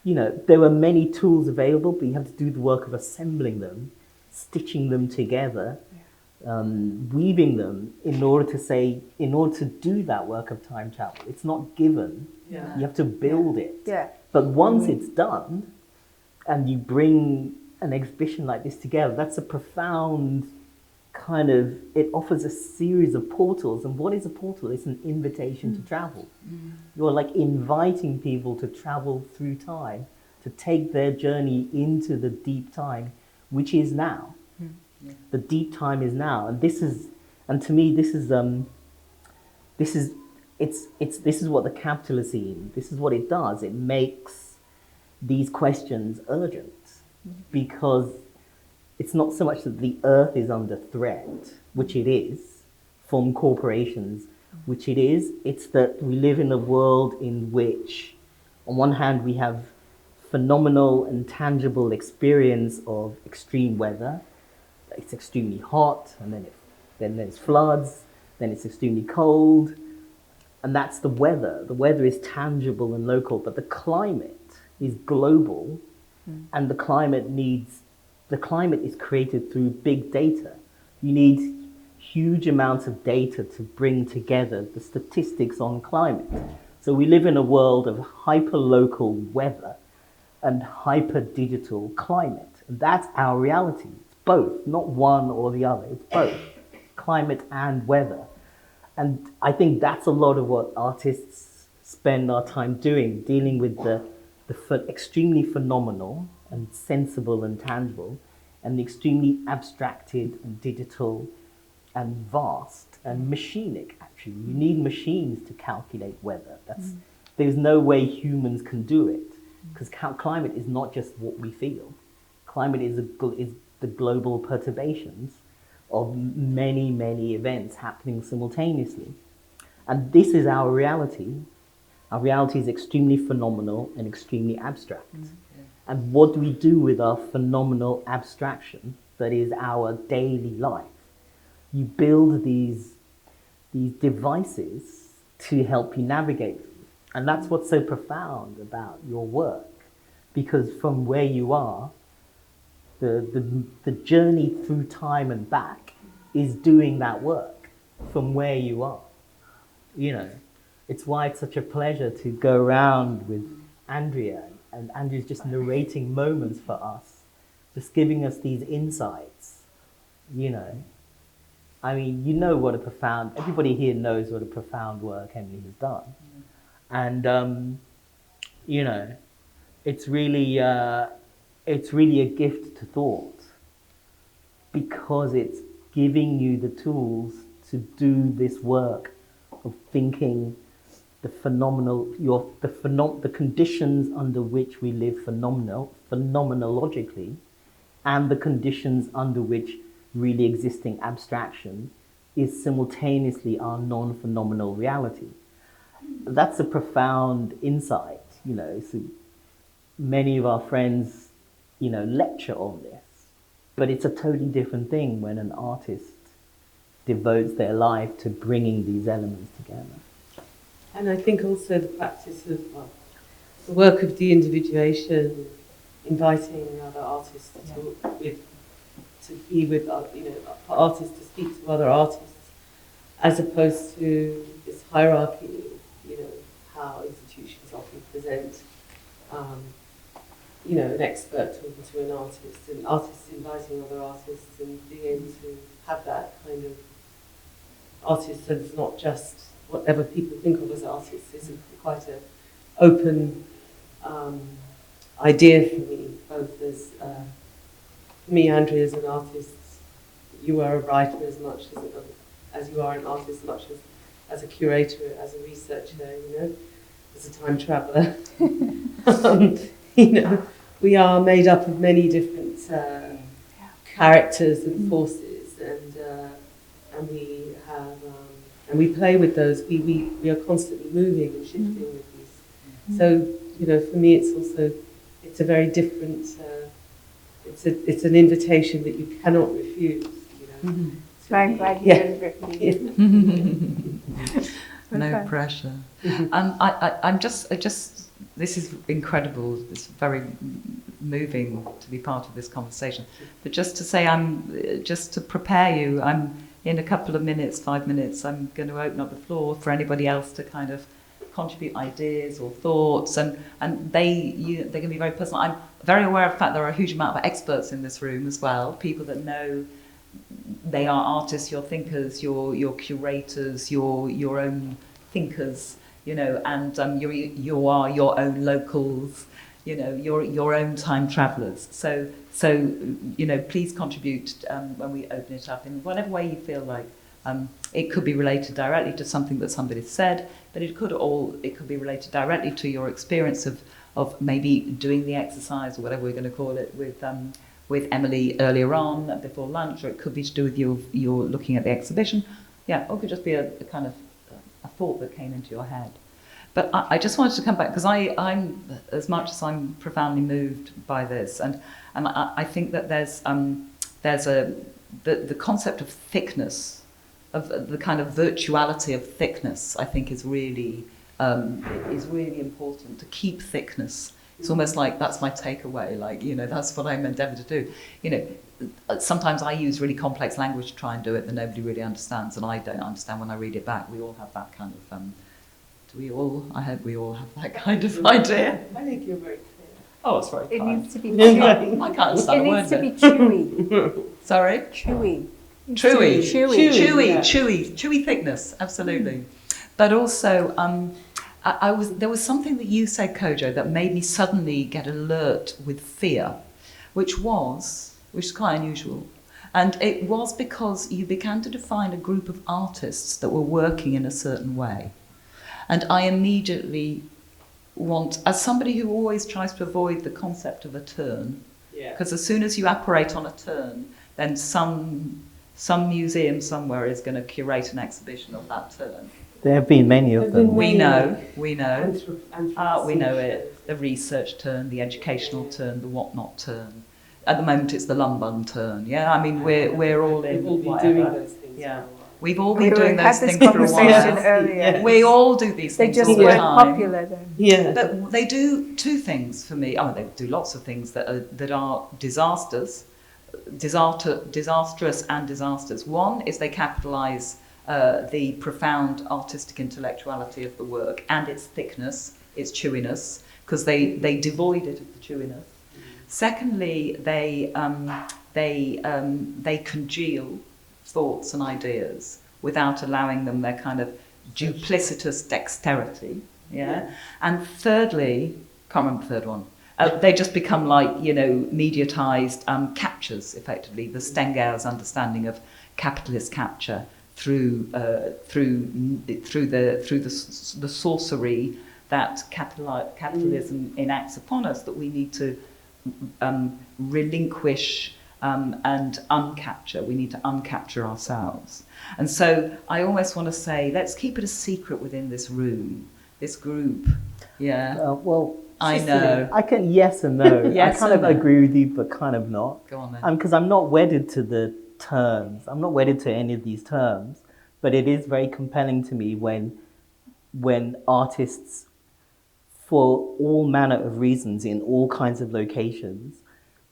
there were many tools available, but you have to do the work of assembling them, stitching them together, weaving them in order to do that work of time travel. It's not given. You have to build it. But once it's done, and you bring an exhibition like this together, that's a profound kind of, it offers a series of portals. And what is a portal? It's an invitation to travel. You're like inviting people to travel through time, to take their journey into the deep time, which is now. The deep time is now. And to me, this is what the capitalist scene, this is what it does. It makes these questions urgent, because it's not so much that the earth is under threat, which it is, from corporations, which it is. It's that we live in a world in which, on one hand, we have phenomenal and tangible experience of extreme weather. It's extremely hot, and then there's floods, then it's extremely cold, and that's the weather. The weather is tangible and local, but the climate is global, and the climate is created through big data. You need huge amounts of data to bring together the statistics on climate. So we live in a world of hyper-local weather and hyper-digital climate. And that's our reality. It's both, not one or the other. It's both, climate and weather. And I think that's a lot of what artists spend our time doing, dealing with the extremely phenomenal and sensible and tangible, and extremely abstracted and digital and vast and machinic, actually. You need machines to calculate weather. There's no way humans can do it, because climate is not just what we feel. Climate is the global perturbations of many, many events happening simultaneously. And this is our reality. Our reality is extremely phenomenal and extremely abstract. And what do we do with our phenomenal abstraction that is our daily life? You build these devices to help you navigate them. And that's what's so profound about your work, because from where you are, the journey through time and back is doing that work from where you are. You know, it's why it's such a pleasure to go around with Andrea, and Andrea's just narrating moments for us, just giving us these insights, you know. I mean, you know what everybody here knows what a profound work Emily has done. And, you know, it's really a gift to thought, because it's giving you the tools to do this work of thinking the conditions under which we live phenomenologically, and the conditions under which really existing abstraction is simultaneously our non-phenomenal reality. That's a profound insight, you know. So many of our friends, you know, lecture on this, but it's a totally different thing when an artist devotes their life to bringing these elements together. And I think also the practice of the work of de-individuation, inviting other artists to talk with, to be with, you know, for artists to speak to other artists, as opposed to this hierarchy, you know, how institutions often present, you know, an expert talking to an artist, and artists inviting other artists, and being able to have that kind of artist that's not just whatever people think of as artists. Is quite an open idea for me, both as me, Andrea, as an artist. You are a writer as much as you are an artist, as much as a curator, as a researcher, you know, as a time traveller. You know, we are made up of many different characters and forces, and we have and we play with those. We are constantly moving and shifting with these. So, you know, for me, it's a very different. It's an invitation that you cannot refuse. You know. So I'm glad you didn't refuse. No pressure. I'm just. This is incredible. It's very moving to be part of this conversation. But just to say, just to prepare you, I'm in a couple of minutes, 5 minutes, I'm going to open up the floor for anybody else to kind of contribute ideas or thoughts, and they can be very personal. I'm very aware of the fact there are a huge amount of experts in this room as well, people that know they are artists, your thinkers, your curators, your own thinkers, you know, and you are your own locals, you know, your own time travellers. So you know, please contribute when we open it up in whatever way you feel like. It could be related directly to something that somebody said, but it could be related directly to your experience of maybe doing the exercise or whatever we're going to call it with Emily earlier on before lunch, or it could be to do with your looking at the exhibition. Yeah, or it could just be a kind of a thought that came into your head. But I just wanted to come back, because I'm as much as I'm profoundly moved by this, and I think that there's the concept of thickness, of the kind of virtuality of thickness, I think is really important, to keep thickness. It's almost like that's my takeaway, like, you know, that's what I'm endeavoured to do. You know, sometimes I use really complex language to try and do it that nobody really understands, and I don't understand when I read it back. We all have that kind of, do we all? I hope we all have that kind of idea. I think you're very clear. Oh, it's very kind. It needs to be chewy. I can't understand a word. It needs to be chewy. Sorry? Chewy. Chewy thickness, absolutely. But also, there was something that you said, Kodwo, that made me suddenly get alert with fear, which was which is quite unusual. And it was because you began to define a group of artists that were working in a certain way. And I immediately want, as somebody who always tries to avoid the concept of a turn, because as soon as you operate on a turn, then some museum somewhere is going to curate an exhibition of that turn. There have been many of them. We know. We know it. The research turn, the educational turn, the whatnot turn. At the moment, it's the Lumbung turn. Yeah, I mean, we're all in. We've all been whatever. doing those things. Yeah, we've all been doing We those had this things for a conversation while. earlier. We all do these They things just all the weren't time. popular then. Yeah. But they do two things for me. Oh, they do lots of things that are disastrous and disasters. One is they capitalise the profound artistic intellectuality of the work and its thickness, its chewiness, because they devoid it of the chewiness. Secondly, they congeal thoughts and ideas without allowing them their kind of duplicitous dexterity. Yeah. And thirdly, can't remember the third one. They just become like, mediatized captures, effectively. The Stenger's understanding of capitalist capture through the sorcery that capitalism enacts upon us, that we need to relinquish and uncapture. We need to uncapture ourselves. And so I almost want to say, let's keep it a secret within this room, this group. Yeah. Well, I know. I can yes and no. Yes I kind and of no. agree with you, but kind of not. Go on then. Because I'm not wedded to the terms. I'm not wedded to any of these terms. But it is very compelling to me when artists, for all manner of reasons, in all kinds of locations,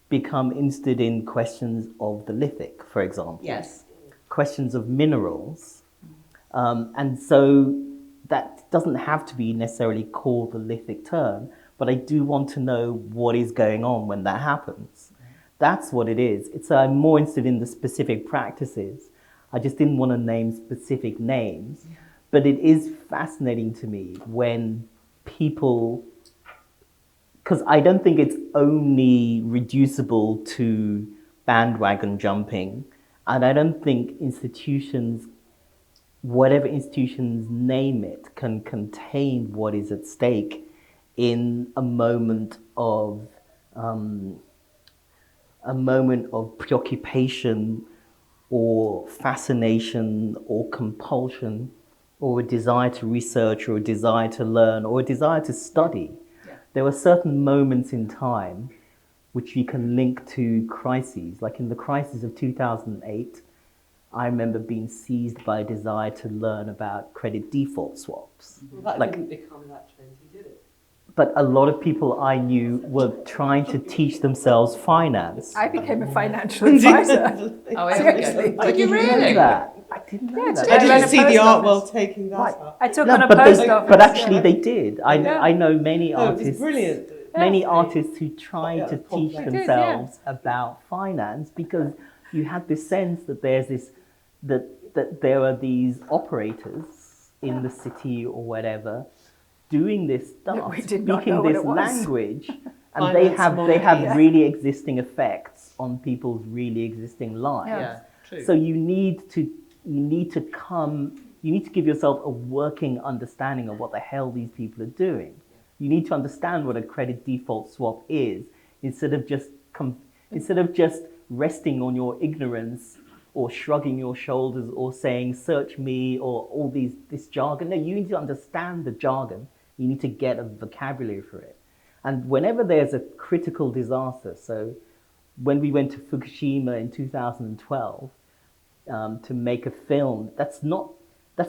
become interested in questions of the lithic, for example. Yes. Questions of minerals. And so that doesn't have to be necessarily called the lithic turn, but I do want to know what is going on when that happens. That's what it is. I'm more interested in the specific practices. I just didn't want to name specific names. But it is fascinating to me when people, because I don't think it's only reducible to bandwagon jumping, and I don't think institutions, whatever institutions name it, can contain what is at stake in a moment of preoccupation or fascination or compulsion or a desire to research or a desire to learn or a desire to study. Yeah. There were certain moments in time which you can link to crises. Like in the crisis of 2008, I remember being seized by a desire to learn about credit default swaps. Well, that didn't become that trendy, did it? But a lot of people I knew were trying to teach themselves finance. I became a financial advisor. Oh, Seriously. Did you really? I didn't know that. I didn't see the art office. world taking that up. I took No, on a but post they, office. but actually they did. I Yeah. know many Oh, it artists. was brilliant. Many Yeah. artists who tried to teach They did, themselves about finance because you had this sense that there's this that there are these operators in the city or whatever doing this stuff, we did not speaking know what this it was. language, and they have Yeah. really existing effects on people's really existing lives. Yeah, true. So you need to give yourself a working understanding of what the hell these people are doing. You need to understand what a credit default swap is instead of just resting on your ignorance or shrugging your shoulders or saying search me or all this jargon. No, you need to understand the jargon. You need to get a vocabulary for it. And whenever there's a critical disaster, so when we went to Fukushima in 2012 to make a film, that's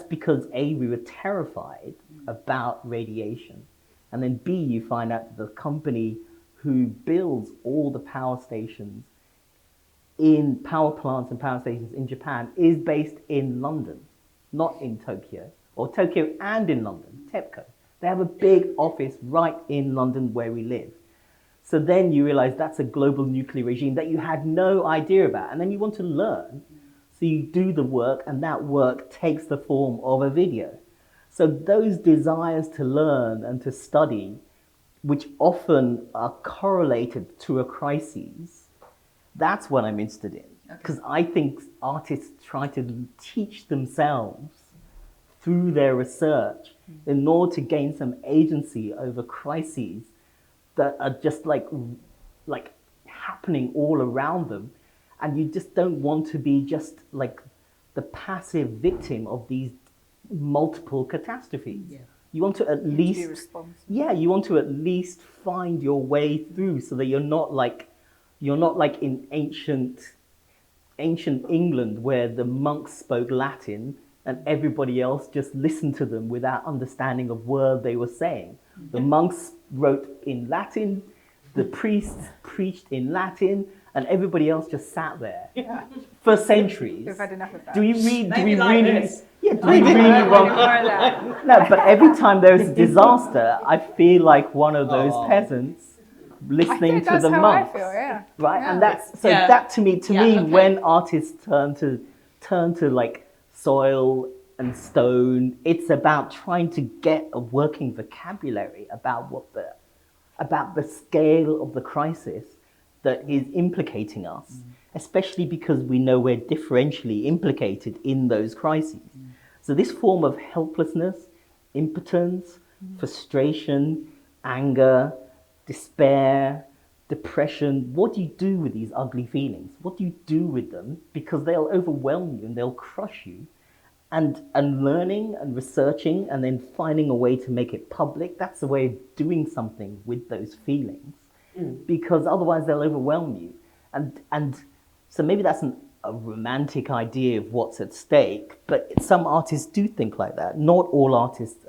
because A, we were terrified about radiation. And then B, you find out that the company who builds all the power stations in power plants and power stations in Japan is based in London, not in Tokyo, or Tokyo and in London, TEPCO. They have a big office right in London where we live. So then you realize that's a global nuclear regime that you had no idea about. And then you want to learn. So you do the work, and that work takes the form of a video. So those desires to learn and to study, which often are correlated to a crisis, That's what I'm interested in. Because I think artists try to teach themselves through their research in order to gain some agency over crises that are just like happening all around them. And you just don't want to be just like the passive victim of these multiple catastrophes. Yeah. You want to at least, you want to at least find your way through so that you're not like in ancient England where the monks spoke Latin and everybody else just listened to them without understanding a word they were saying. The monks wrote in Latin, the priests preached in Latin, and everybody else just sat there for centuries. We've had enough of that. Do we really this. Yeah, do we really want... No, but every time there's a disaster, I feel like one of those peasants listening to the monks. I feel, yeah. Right? Yeah. And that to me, when artists turn to like soil and stone, it's about trying to get a working vocabulary about the scale of the crisis that is implicating us, especially because we know we're differentially implicated in those crises. So this form of helplessness, impotence, frustration, anger, despair, depression, what do you do with these ugly feelings? What do you do with them? Because they'll overwhelm you and they'll crush you. And learning and researching and then finding a way to make it public, that's a way of doing something with those feelings. Because otherwise they'll overwhelm you. And so maybe that's a romantic idea of what's at stake, but some artists do think like that. Not all artists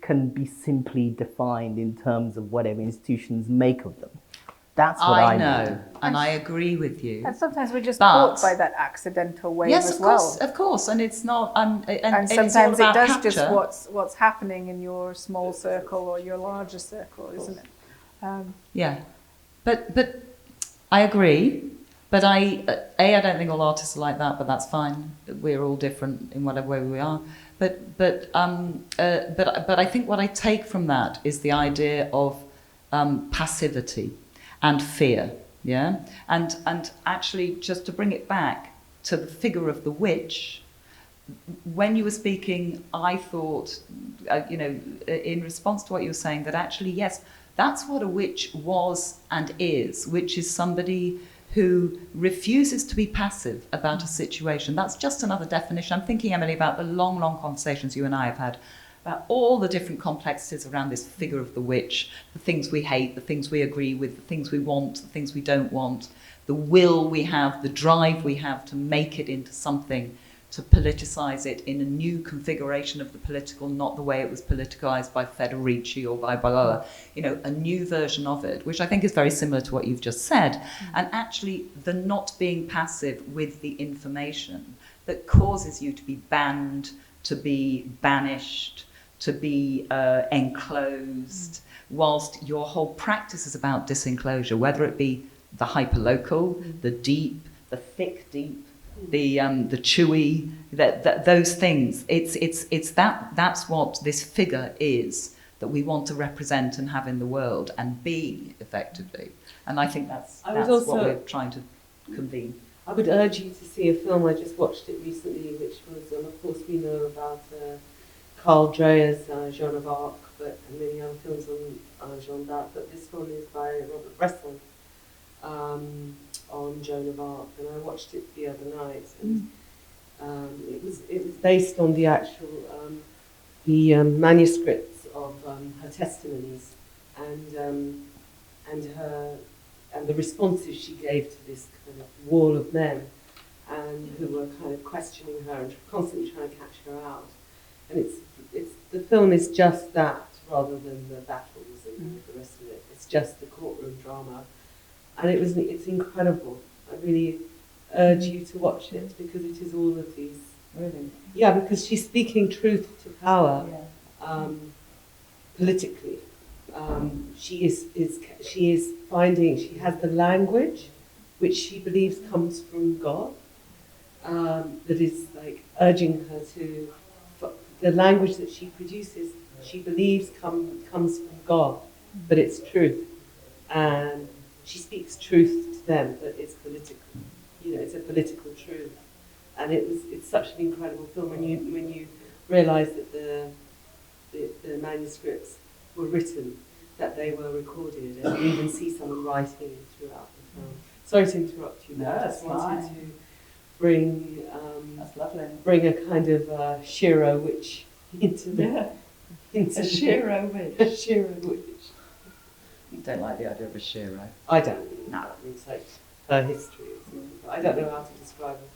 can be simply defined in terms of whatever institutions make of them. That's what I know. And I agree with you. And sometimes we're just caught by that accidental wave as well. Yes, of course. And it's not... and sometimes it does capture. Just what's happening in your small circle or your larger circle, isn't it? But I agree. But I don't think all artists are like that, but that's fine. We're all different in whatever way we are. But I think what I take from that is the idea of passivity and fear, yeah? And actually, just to bring it back to the figure of the witch, when you were speaking, I thought, in response to what you were saying, that actually, yes, that's what a witch was and is, which is somebody who refuses to be passive about a situation. That's just another definition. I'm thinking, Emily, about the long, long conversations you and I have had about all the different complexities around this figure of the witch, the things we hate, the things we agree with, the things we want, the things we don't want, the will we have, the drive we have to make it into something, to politicize it in a new configuration of the political, not the way it was politicized by Federici or by Balboa, a new version of it, which I think is very similar to what you've just said. And actually the not being passive with the information that causes you to be banned, to be banished, to be enclosed, whilst your whole practice is about disenclosure, whether it be the hyperlocal, the deep, the thick deep, the chewy, those things. It's that's what this figure is that we want to represent and have in the world and be effectively. And I think that's what we're trying to convene. I would urge you to see a film. I just watched it recently, which was, of course, we know about Carl Dreyer's Joan of Arc, and many other films on Jeanne d'Arc. But this one is by Robert Bresson. On Joan of Arc, and I watched it the other night, and it was based on the actual manuscripts of her testimonies and the responses she gave to this kind of wall of men, and who were kind of questioning her and constantly trying to catch her out. And the film is just that, rather than the battles and the rest of it. It's just the courtroom drama. And it's incredible. I really urge you to watch it because it is all of these. Really? Yeah, because she's speaking truth to power, politically. She is finding. She has the language, which she believes comes from God. That is like urging her to. The language that she produces, she believes comes from God, but it's truth. And she speaks truth to them, but it's political. You know, it's a political truth, and it's such an incredible film when you realise that the manuscripts were written, that they were recorded, and you even see someone writing it throughout the film. Sorry to interrupt you, but No, I that's just wanted fine. to bring That's lovely. bring a kind of Shiro witch into the into A Shiro witch. a Shiro witch. You don't like the idea of a Shiro. I don't. No. It's like her history. I don't know how to describe it.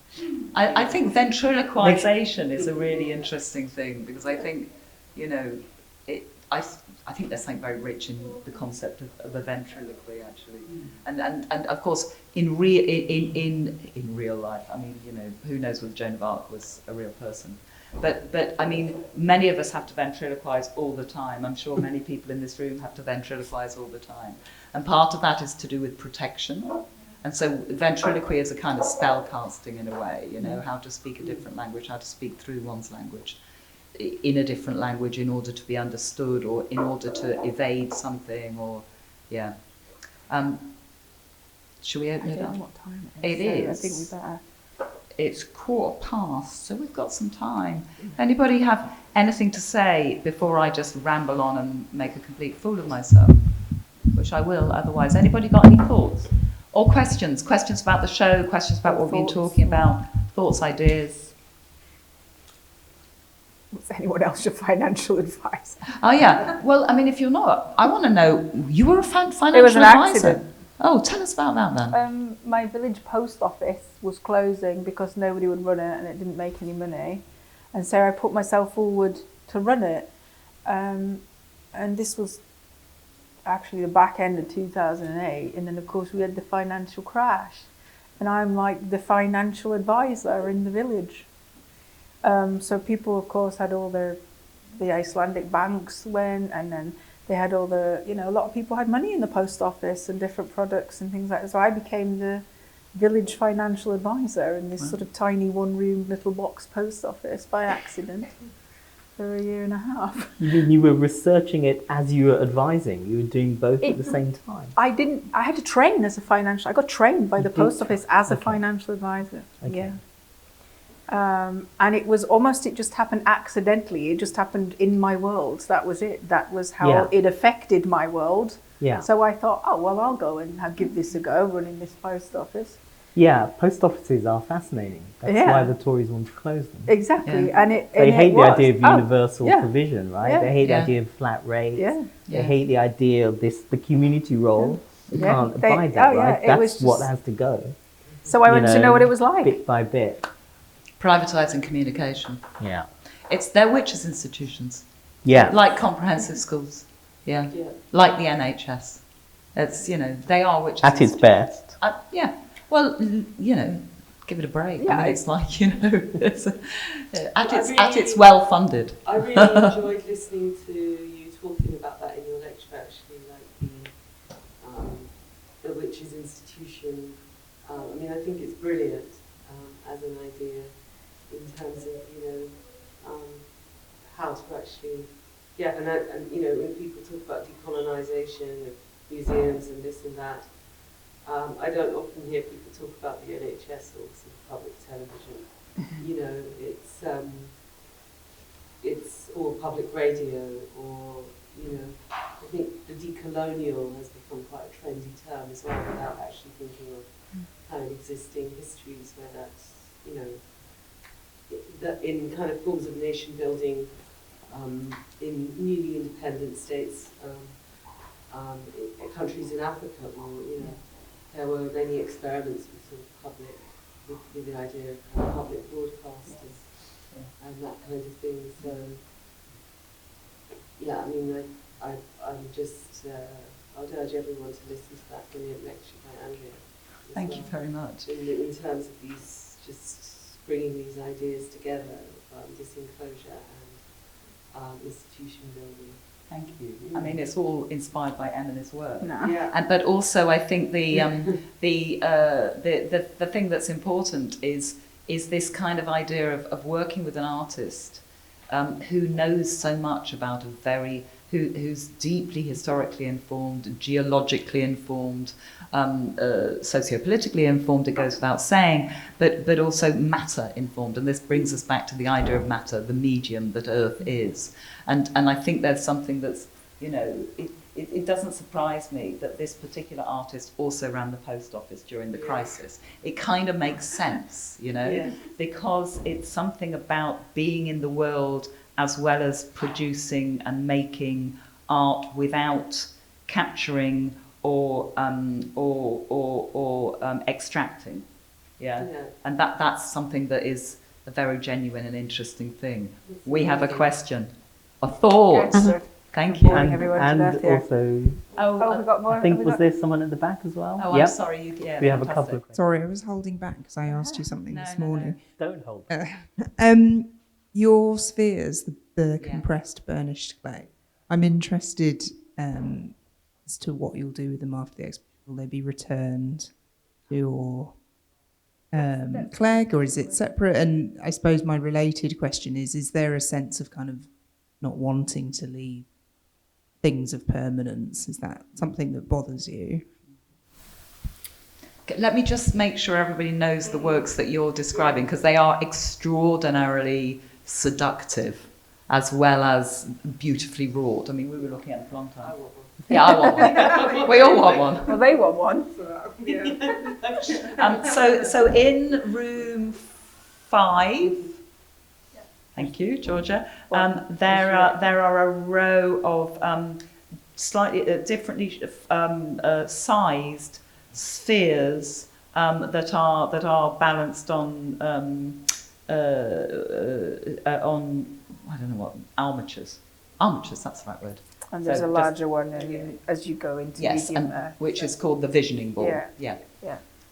I think ventriloquization is a really interesting thing, because I think, you know, I think there's something very rich in the concept of a ventriloquy, actually, and of course in real life. I mean, you know, who knows whether Joan of Arc was a real person, but I mean, many of us have to ventriloquize all the time. I'm sure many people in this room have to ventriloquize all the time, and part of that is to do with protection. And so ventriloquy is a kind of spell casting in a way, you know, how to speak a different language, how to speak through one's language, in a different language in order to be understood, or in order to evade something, or, yeah. Shall we open it up? What time It is. I think we better. It's 15:15, so we've got some time. Anybody have anything to say before I just ramble on and make a complete fool of myself? Which I will, otherwise. Anybody got any thoughts? Or questions? Questions about the show, questions about what we've been talking about, thoughts, ideas? Was anyone else your financial advice? Oh, yeah. Well, I mean, if you're not, I want to know, you were a financial It was an advisor. accident. Oh, tell us about that then. My village post office was closing because nobody would run it and it didn't make any money. And so I put myself forward to run it. And this was actually the back end of 2008. And then, of course, we had the financial crash. And I'm like the financial advisor in the village. So people, of course, had all the Icelandic banks went, and then they had all the, you know, a lot of people had money in the post office and different products and things like that. So I became the village financial advisor in this sort of tiny one-room little box post office by accident for a year and a half. You were researching it as you were advising. You were doing both at the same time. I had to train as a financial. I got trained by the post office as a financial advisor. Okay. Yeah. And it just happened accidentally. It just happened in my world. That was it. That was how it affected my world. Yeah. So I thought, oh, well, I'll go and give this a go, running this post office. Yeah, post offices are fascinating. That's why the Tories want to close them. Exactly. Yeah. And They hate the idea of universal yeah. provision, right? Yeah. They hate the Yeah. idea of flat rates. Yeah. They hate the idea of the community role. They Yeah. can't They- abide that, oh, yeah, right? it That's was what just- has to go. So I wanted to know what it was like. Bit by bit. Privatising communication. Yeah. They're witches' institutions, Yeah. like comprehensive schools. Yeah. Yeah. Like the NHS. It's, you know, they are witches' At its institutions. best. Yeah. Well, you know, give it a break. Yeah, I mean, it's like, you know, at really- its well funded. I really enjoyed listening to you talking about that in your lecture, actually, like the Witches Institution. I mean, I think it's brilliant as an idea in terms of, you know, how to actually, and you know, when people talk about decolonisation of museums and this and that, I don't often hear people talk about the NHS or sort of public television. You know, it's or public radio, or, you know, I think the decolonial has become quite a trendy term as well, without actually thinking of kind of existing histories where that's, you know, that in kind of forms of nation building in newly independent states, countries in Africa, or, you know, there were many experiments with sort of public, with the idea of kind of public broadcasters and that kind of thing. So, yeah, I mean, I'm just, I'd urge everyone to listen to that brilliant lecture by Andrea. Thank you very much. In terms of these, just bringing these ideas together, disenclosure and institution building. Thank you. I mean, it's all inspired by Emily's work. No. Yeah. But also, I think the thing that's important is this kind of idea of working with an artist who knows so much about who's deeply historically informed, geologically informed, sociopolitically informed, it goes without saying, but also matter informed. And this brings us back to the idea of matter, the medium that Earth is. And I think there's something that's, it doesn't surprise me that this particular artist also ran the post office during the crisis. It kind of makes sense, because it's something about being in the world as well as producing and making art without capturing or extracting. And that's something that is a very genuine and interesting thing. We have a question, a thought. Thank you. And also, we've got more. I think, was there someone at the back as well? Oh, I'm sorry. We have a couple of questions. Sorry, I was holding back because I asked you something this morning. No. Don't hold. Your spheres, the compressed burnished clay, I'm interested as to what you'll do with them after the expo. Will they be returned to your Clegg, or is it separate? And I suppose my related question is there a sense of kind of not wanting to leave things of permanence? Is that something that bothers you? Let me just make sure everybody knows the works that you're describing, because they are extraordinarily seductive as well as beautifully wrought. I mean, we were looking at them for a long time. I want one. Yeah, I want one. We all want one. Well, they want one. So in room 5, thank you, Georgia, there are a row of slightly differently sized spheres that are balanced on I don't know what, armatures. Armatures, that's the right word. And there's a larger one as you go into medium earth. Which is called the visioning board. Yeah.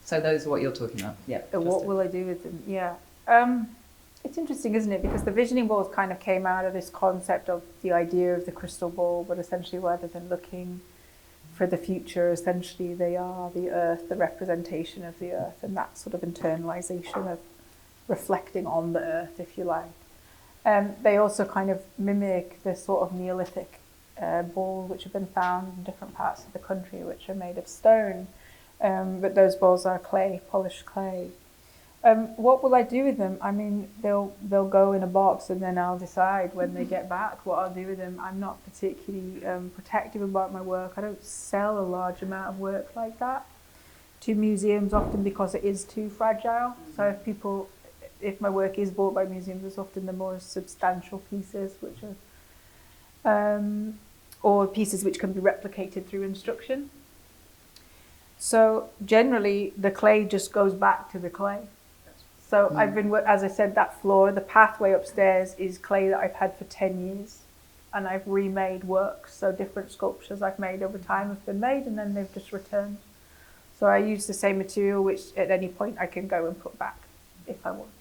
So those are what you're talking about. Yeah. And what will I do with them? Yeah. It's interesting, isn't it? Because the visioning board kind of came out of this concept of the idea of the crystal ball, but essentially rather than looking for the future, essentially they are the earth, the representation of the earth, and that sort of internalization of reflecting on the earth, if you like. They also kind of mimic the sort of Neolithic balls which have been found in different parts of the country, which are made of stone, but those balls are clay, polished clay. What will I do with them? I mean, they'll go in a box, and then I'll decide when they get back what I'll do with them. I'm not particularly protective about my work. I don't sell a large amount of work like that to museums, often because it is too fragile. So if my work is bought by museums, it's often the more substantial pieces, which are or pieces which can be replicated through instruction. So generally, the clay just goes back to the clay. So I've been, as I said, that floor, the pathway upstairs is clay that I've had for 10 years. And I've remade works. So different sculptures I've made over time have been made, and then they've just returned. So I use the same material, which at any point I can go and put back if I want.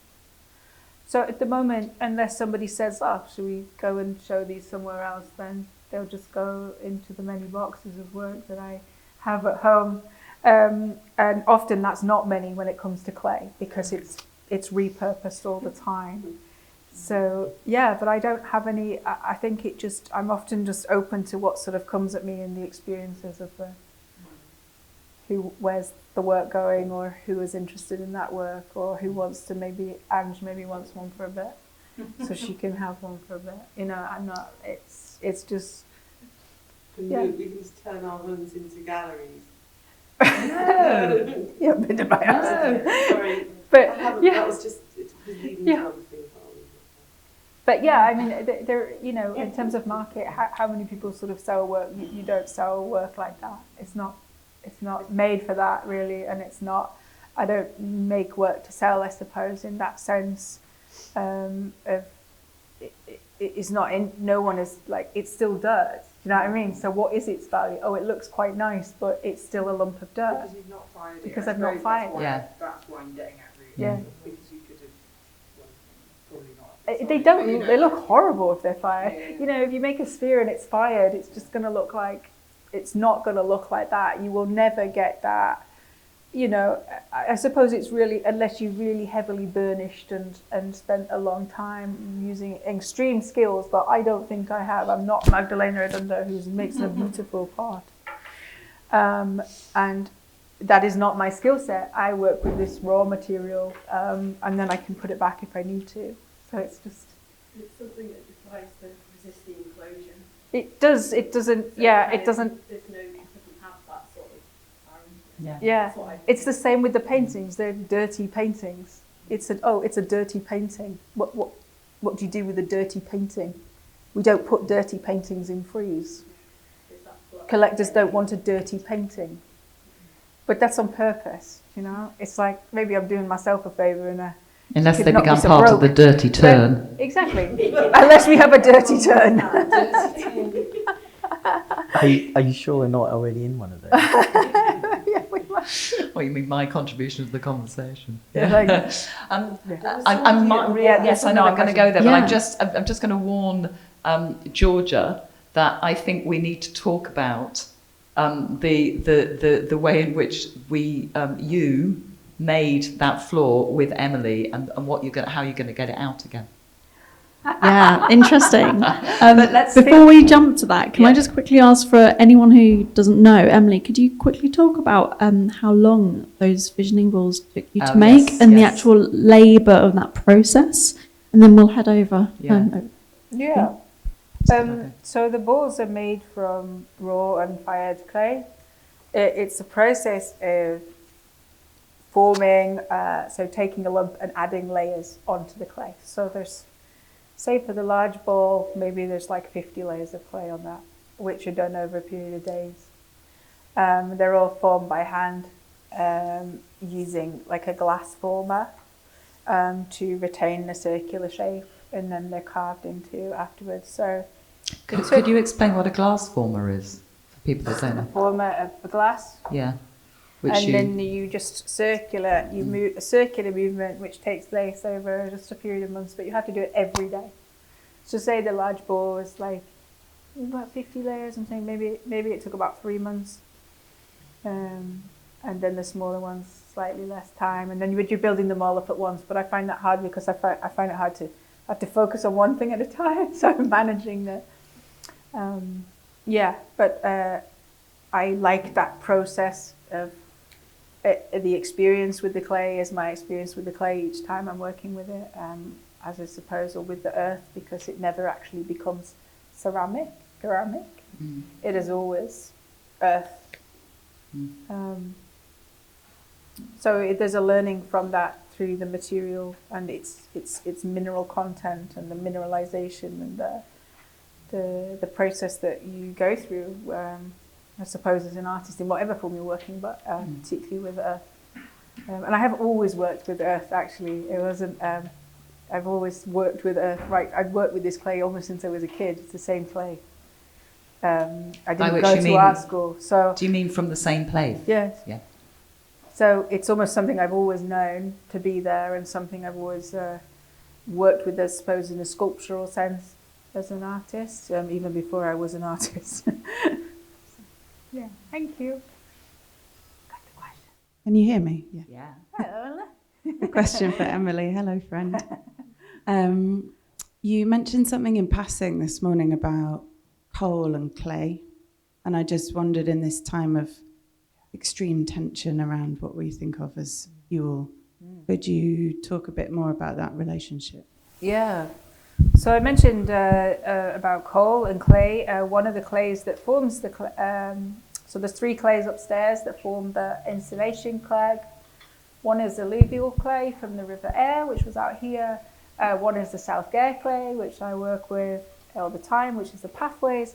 So at the moment, unless somebody says, oh, should we go and show these somewhere else, then they'll just go into the many boxes of work that I have at home. And often that's not many when it comes to clay, because it's repurposed all the time. So yeah, but I don't have any, I think I'm often just open to what sort of comes at me in the experiences of where's the work going, or who is interested in that work, or who wants to maybe wants one for a bit, so she can have one for a bit. I'm not, it's just, we can just turn our homes into galleries. No. You haven't been to my house. No. Sorry. But that was just leading to other things. But yeah, I mean, there, in terms of market, how many people sort of sell work? You don't sell work like that. It's not made for that, really, and it's not. I don't make work to sell, I suppose, in that sense. It's not in. No one is like, it's still dirt. You know what I mean? So what is its value? Oh, it looks quite nice, but it's still a lump of dirt. Because you've not fired it. Because I've not fired it. That's why I'm getting at, really. Yeah. Because you could have, probably not. They don't. They look horrible if they're fired. Yeah. If you make a sphere and it's fired, it's just going to look like. It's not going to look like that. You will never get that you know, I suppose it's really, unless you really heavily burnished and spent a long time using extreme skills, but I don't think I have. I'm not Magdalena Redondo, who makes a beautiful part. And that is not my skill set. I work with this raw material, and then I can put it back if I need to. So it's just... It's something that defies the resisting enclosure. It does, it doesn't, So yeah, it doesn't... There's no, it doesn't have that sort of... Yeah, it's the same with the paintings. They're dirty paintings. It's a dirty painting. What do you do with a dirty painting? We don't put dirty paintings in frieze. Collectors don't want a dirty painting. But that's on purpose, you know? It's like, maybe I'm doing myself a favour in a... Unless they become part of the dirty turn. But, exactly. Unless we have a dirty turn. Are you sure we're not already in one of those? Yeah, we must. What, you mean my contribution to the conversation? Yeah, like, yes, I know, I'm going to go there, but I'm just going to warn Georgia that I think we need to talk about the way in which you made that floor with Emily and how you're going to get it out again. Yeah, interesting. But before we jump to that, can I just quickly ask, for anyone who doesn't know, Emily, could you quickly talk about how long those visioning balls took you to make the actual labour of that process, and then we'll head over. So the balls are made from raw and fired clay. It's a process of forming, so taking a lump and adding layers onto the clay. So there's, say for the large ball, maybe there's like 50 layers of clay on that, which are done over a period of days. They're all formed by hand, using like a glass former to retain the circular shape, and then they're carved into afterwards. So could you explain what a glass former is for people that don't know? A former of the glass. Yeah. Then you just move a circular movement which takes place over just a period of months, but you have to do it every day. So say the large ball is like about 50 layers, I'm saying maybe it took about 3 months. And then the smaller ones, slightly less time. And then you're building them all up at once. But I find that hard because I find it hard to have to focus on one thing at a time. So I'm managing the... I like that process of the experience with the clay is my experience with the clay each time I'm working with it, as I suppose, or with the earth, because it never actually becomes ceramic. It is always earth. So there's a learning from that through the material and its mineral content and the mineralization and the process that you go through. I suppose as an artist in whatever form you're working, but particularly with earth. And I have always worked with earth, actually. It wasn't, I've always worked with earth, right? I've worked with this clay almost since I was a kid. It's the same clay. I didn't go to art school. So do you mean from the same place? Yes. Yeah. So it's almost something I've always known to be there, and something I've always worked with, I suppose, in a sculptural sense as an artist, even before I was an artist. Yeah, thank you. Got the question. Can you hear me? Yeah. Hello. A question for Emily. Hello, friend. You mentioned something in passing this morning about coal and clay, and I just wondered, in this time of extreme tension around what we think of as fuel, could you talk a bit more about that relationship? Yeah. So I mentioned about coal and clay. One of the clays that forms the so there's 3 clays upstairs that form the installation clay. One is alluvial clay from the River Aire, which was out here. One is the South Gare clay, which I work with all the time, which is the pathways.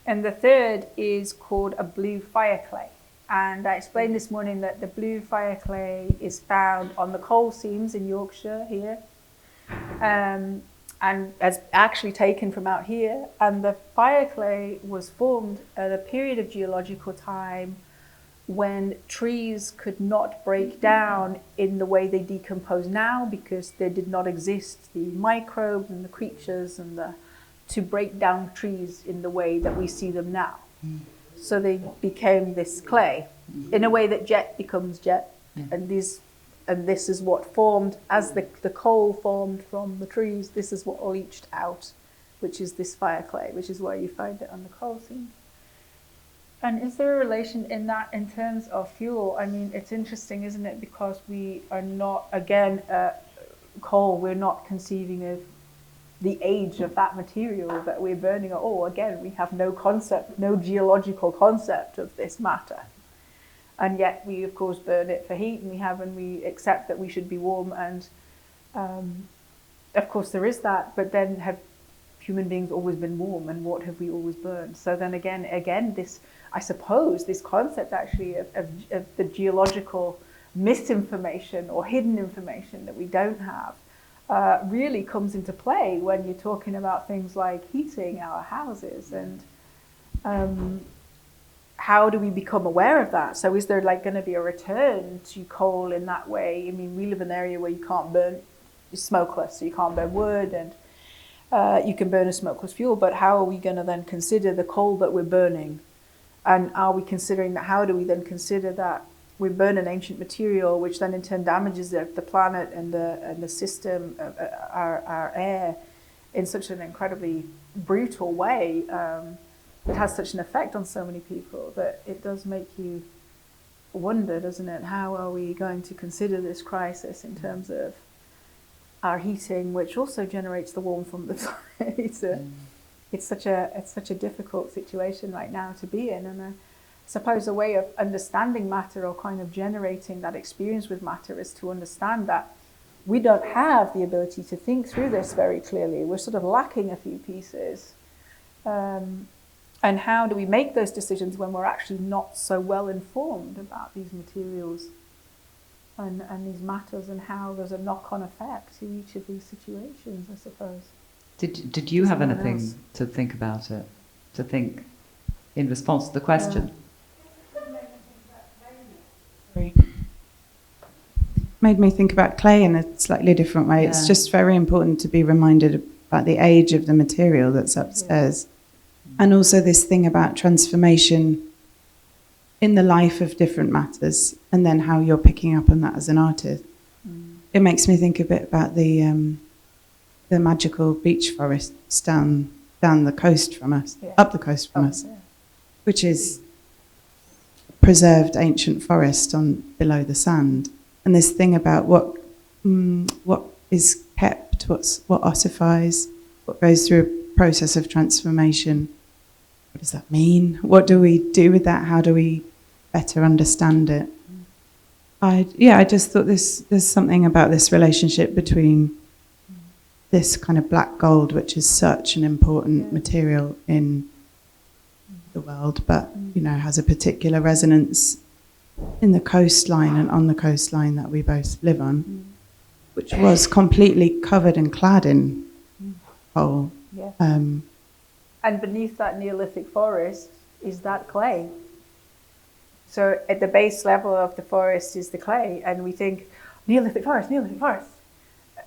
And the third is called a blue fire clay. And I explained this morning that the blue fire clay is found on the coal seams in Yorkshire here. And as actually taken from out here, and the fire clay was formed at a period of geological time when trees could not break down in the way they decompose now, because there did not exist the microbes and the creatures and to break down trees in the way that we see them now. So they became this clay in a way that jet becomes jet. and this is what formed as the coal formed from the trees. This is what leached out, which is this fire clay, which is where you find it on the coal seams. And is there a relation in that in terms of fuel? I mean, it's interesting, isn't it? Because we are not, again, coal, we're not conceiving of the age of that material that we're burning at all. Again, we have no concept, no geological concept of this matter. And yet we, of course, burn it for heat, and we accept that we should be warm. And of course there is that, but then have human beings always been warm, and what have we always burned? So then again, this, I suppose, this concept actually of the geological misinformation or hidden information that we don't have really comes into play when you're talking about things like heating our houses, and how do we become aware of that? So is there like going to be a return to coal in that way? I mean, we live in an area where you can't burn, it's smokeless, so you can't burn wood, and you can burn a smokeless fuel, but how are we going to then consider the coal that we're burning? And are we considering that, how do we then consider that we burn an ancient material, which then in turn damages the planet and the system, our air, in such an incredibly brutal way? It has such an effect on so many people that it does make you wonder, doesn't it? How are we going to consider this crisis in terms of our heating, which also generates the warmth from the planet? It's such a difficult situation right now to be in, and I suppose a way of understanding matter, or kind of generating that experience with matter, is to understand that we don't have the ability to think through this very clearly. We're sort of lacking a few pieces. And how do we make those decisions when we're actually not so well informed about these materials and these matters, and how there's a knock-on effect to each of these situations, I suppose. Did you have anything to think about it? To think in response to the question? Made me think about clay in a slightly different way. It's just very important to be reminded about the age of the material that's upstairs. And also this thing about transformation in the life of different matters, and then how you're picking up on that as an artist. It makes me think a bit about the magical beech forests down the coast from us, up the coast from us, which is preserved ancient forest below the sand. And this thing about what is kept, what ossifies, what goes through a process of transformation. What does that mean? What do we do with that? How do we better understand it? I just thought there's something about this relationship between this kind of black gold, which is such an important material in the world, but has a particular resonance in the coastline and on the coastline that we both live on, which was completely covered and clad in coal. And beneath that Neolithic forest is that clay. So at the base level of the forest is the clay, and we think Neolithic forest.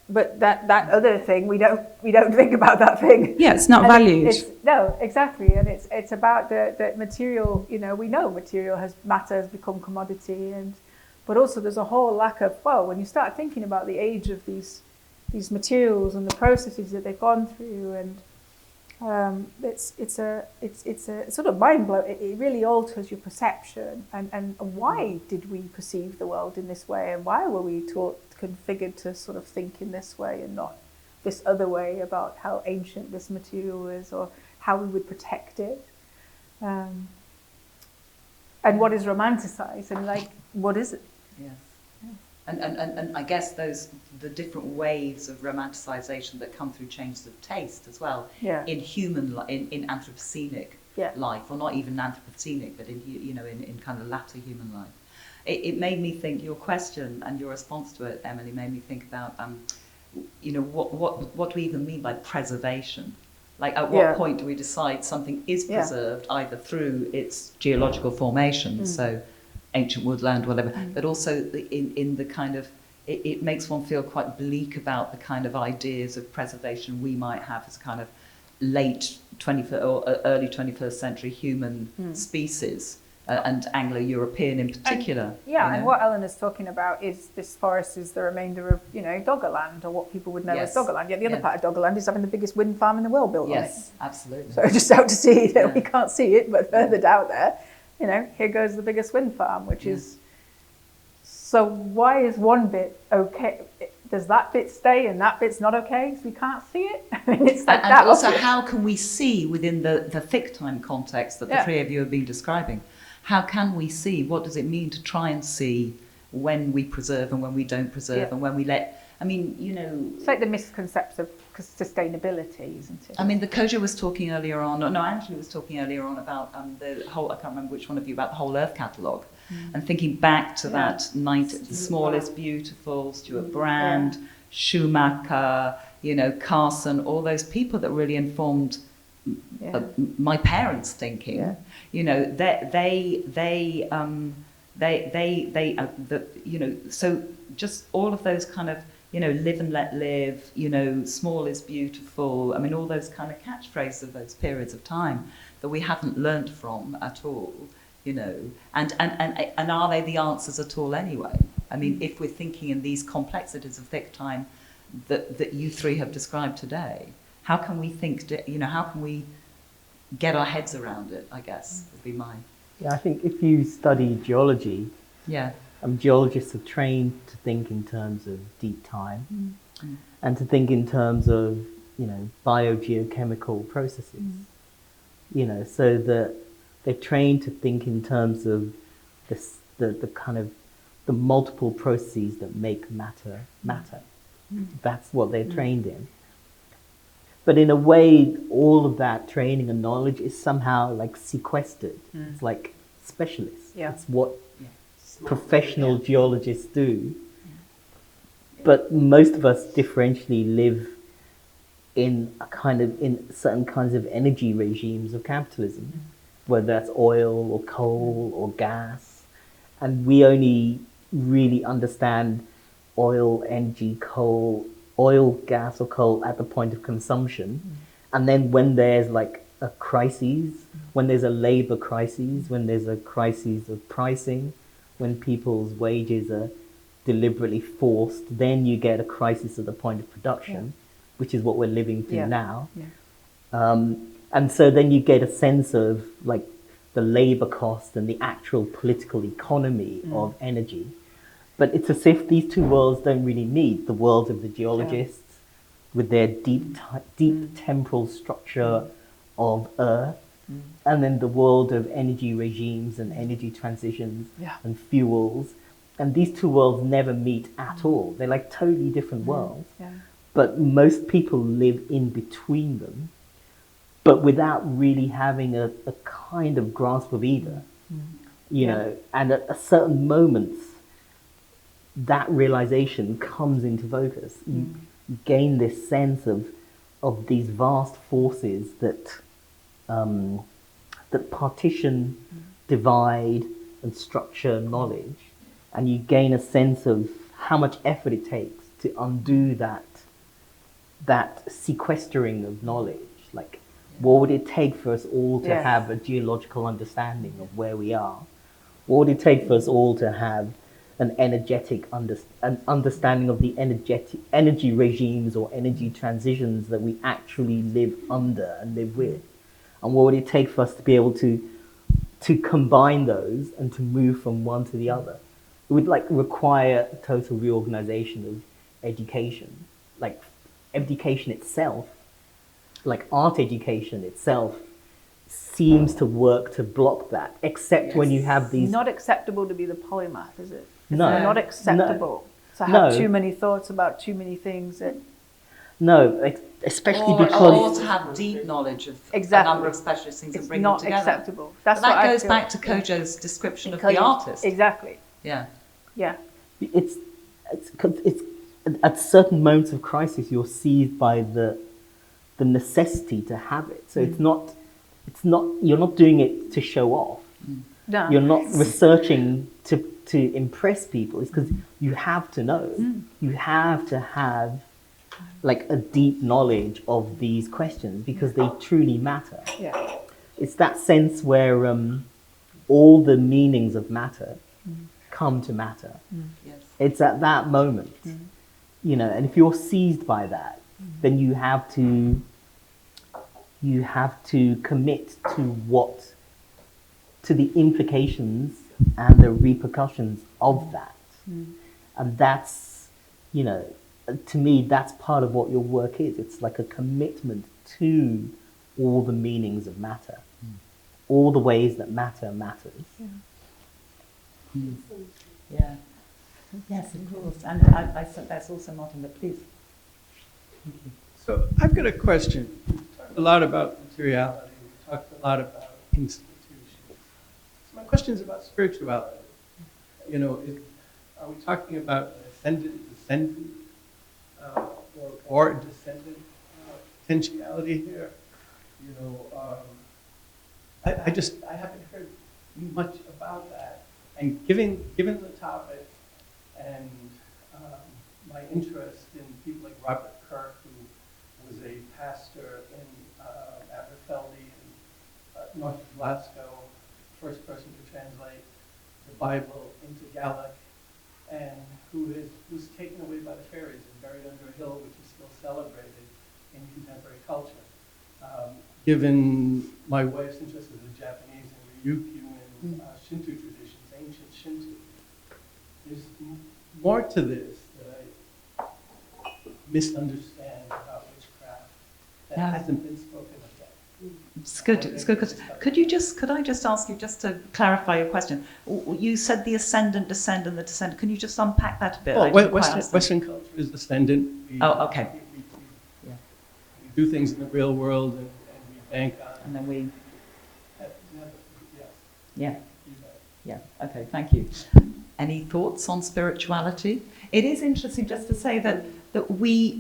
But that other thing, we don't think about that thing. Yeah, it's not valued. No, exactly, and it's about the material. We know matter has become commodity, but also there's a whole lack of, when you start thinking about the age of these materials and the processes that they've gone through, and it's a sort of mind blow. It really alters your perception, and why did we perceive the world in this way, and why were we configured to sort of think in this way and not this other way about how ancient this material is, or how we would protect it, and what is romanticized, and what is it? Yes. And I guess the different waves of romanticization that come through changes of taste as well, in human in Anthropocenic life, or not even Anthropocenic, but in kind of latter human life. It made me think, your question and your response to it, Emily, made me think about what do we even mean by preservation? Like, at what point do we decide something is preserved, either through its geological formation, so ancient woodland, whatever, but also in the kind of, it makes one feel quite bleak about the kind of ideas of preservation we might have as kind of late 21st or early 21st century human species, and Anglo-European in particular. And what Ellen is talking about is this forest is the remainder of, Doggerland, or what people would know as Doggerland. Yet the other part of Doggerland is having the biggest wind farm in the world built on it. Yes, absolutely. So just out to sea, we can't see it, but further down there, here goes the biggest wind farm, which is... So why is one bit okay? Does that bit stay and that bit's not okay because we can't see it? I mean, it's like and also, how can we see within the thick time context that the three of you have been describing? How can we see? What does it mean to try and see when we preserve and when we don't preserve and when we let... I mean, It's like the misconception of sustainability, isn't it? I mean, the Kodwo was talking earlier on, Angela was talking earlier on about the whole, I can't remember which one of you, about the whole Earth catalogue. And thinking back to that the smallest beautiful, Stuart Brand, Schumacher, Carson, all those people that really informed my parents' thinking. So just all of those kind of, live and let live, small is beautiful. I mean, all those kind of catchphrases of those periods of time that we haven't learnt from at all. And are they the answers at all anyway? I mean, if we're thinking in these complexities of thick time that you three have described today, how can we think, how can we get our heads around it, I guess, would be mine. Yeah, I think if you study geology, geologists are trained to think in terms of deep time and to think in terms of, biogeochemical processes, so that they're trained to think in terms of the kind of the multiple processes that make matter. That's what they're trained in. But in a way, all of that training and knowledge is somehow like sequestered. It's like specialists. It's what professional geologists do. But most of us differentially live in certain kinds of energy regimes of capitalism. Whether that's oil or coal or gas. And we only really understand oil, energy, coal, oil, gas or coal at the point of consumption. And then when there's like a crisis, when there's a labor crisis, when there's a crisis of pricing, when people's wages are deliberately forced, then you get a crisis at the point of production, which is what we're living through now. And so then you get a sense of like the labor cost and the actual political economy of energy. But it's as if these two worlds don't really meet. The world of the geologists with their deep temporal structure of earth, and then the world of energy regimes and energy transitions and fuels. And these two worlds never meet at all. They're like totally different worlds. But most people live in between them, but without really having a kind of grasp of either, and at a certain moments, that realization comes into focus. You gain this sense of these vast forces that partition, divide, and structure knowledge, and you gain a sense of how much effort it takes to undo that sequestering of knowledge. Like, what would it take for us all to have a geological understanding of where we are? What would it take for us all to have an energetic understanding of the energy regimes or energy transitions that we actually live under and live with? And what would it take for us to be able to combine those and to move from one to the other? It would require a total reorganization of education, like education itself. Like art education itself seems to work to block that, except when you have these... It's not acceptable to be the polymath, is it? It's no. not acceptable to have too many thoughts about too many things. No, especially because... Or to have deep knowledge of a number of specialist things and bring them together. It's not acceptable. That goes back to Kodwo's description of the artist. Exactly. Yeah. It's at certain moments of crisis, you're seized by the necessity to have it. So it's not you're not doing it to show off. No. You're not researching to impress people. It's because you have to know. You have to have like a deep knowledge of these questions because they truly matter. Yeah. It's that sense where all the meanings of matter come to matter. Yes. It's at that moment, you know, and if you're seized by that, then you have to commit to the implications and the repercussions of that. And that's, you know, to me, that's part of what your work is. It's like a commitment to all the meanings of matter, all the ways that matter matters. Yeah. Yes, of course. And I said that's also Martin, but please. Thank you. So I've got a question. We talked a lot about materiality. We talked a lot about institutions. So my question is about spirituality. You know, are we talking about ascendant, descendant, or descendant potentiality here? You know, I haven't heard much about that. And given the topic and my interest in people like Robert Kirk, who was a pastor in Aberfeldy in north of Glasgow, first person to translate the Bible into Gaelic, and who's taken away by the fairies and buried under a hill, which is still celebrated in contemporary culture. Given my wife's interest as a Japanese and Ryukyu and Shinto traditions, ancient Shinto, there's more to this that I misunderstand about witchcraft that hasn't been spoken of yet. It's good. It's good. Could I just ask you, just to clarify your question? You said the ascendant, descendant, and the descendant. Can you just unpack that a bit? Well, Western culture is ascendant. Okay. We do things in the real world and we bank on. And then we. Yes. Yeah. Okay. Thank you. Any thoughts on spirituality? It is interesting just to say that we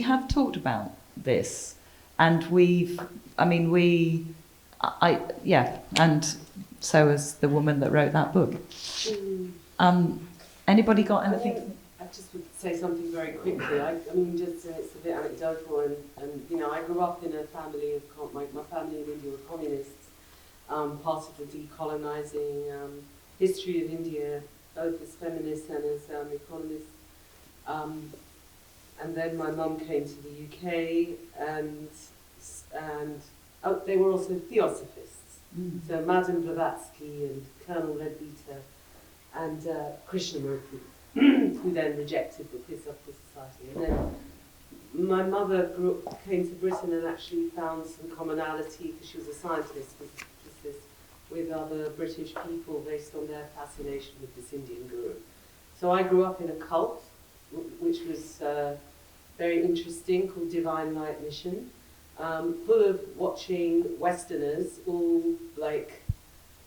have talked about this, and and so has the woman that wrote that book. Anybody got anything? I just would say something very quickly. I mean, just it's a bit anecdotal, and you know, I grew up in a family of my family in India were communists. Part of the decolonizing history of India, both as feminists and as economists. And then my mum came to the UK, and they were also theosophists. So Madame Blavatsky and Colonel Leadbeater and Krishnamurti, who then rejected the Theosophical Society. And then my mother came to Britain and actually found some commonality, because she was a scientist, with other British people based on their fascination with this Indian guru. So I grew up in a cult, which was very interesting, called Divine Light Mission, full of watching Westerners all like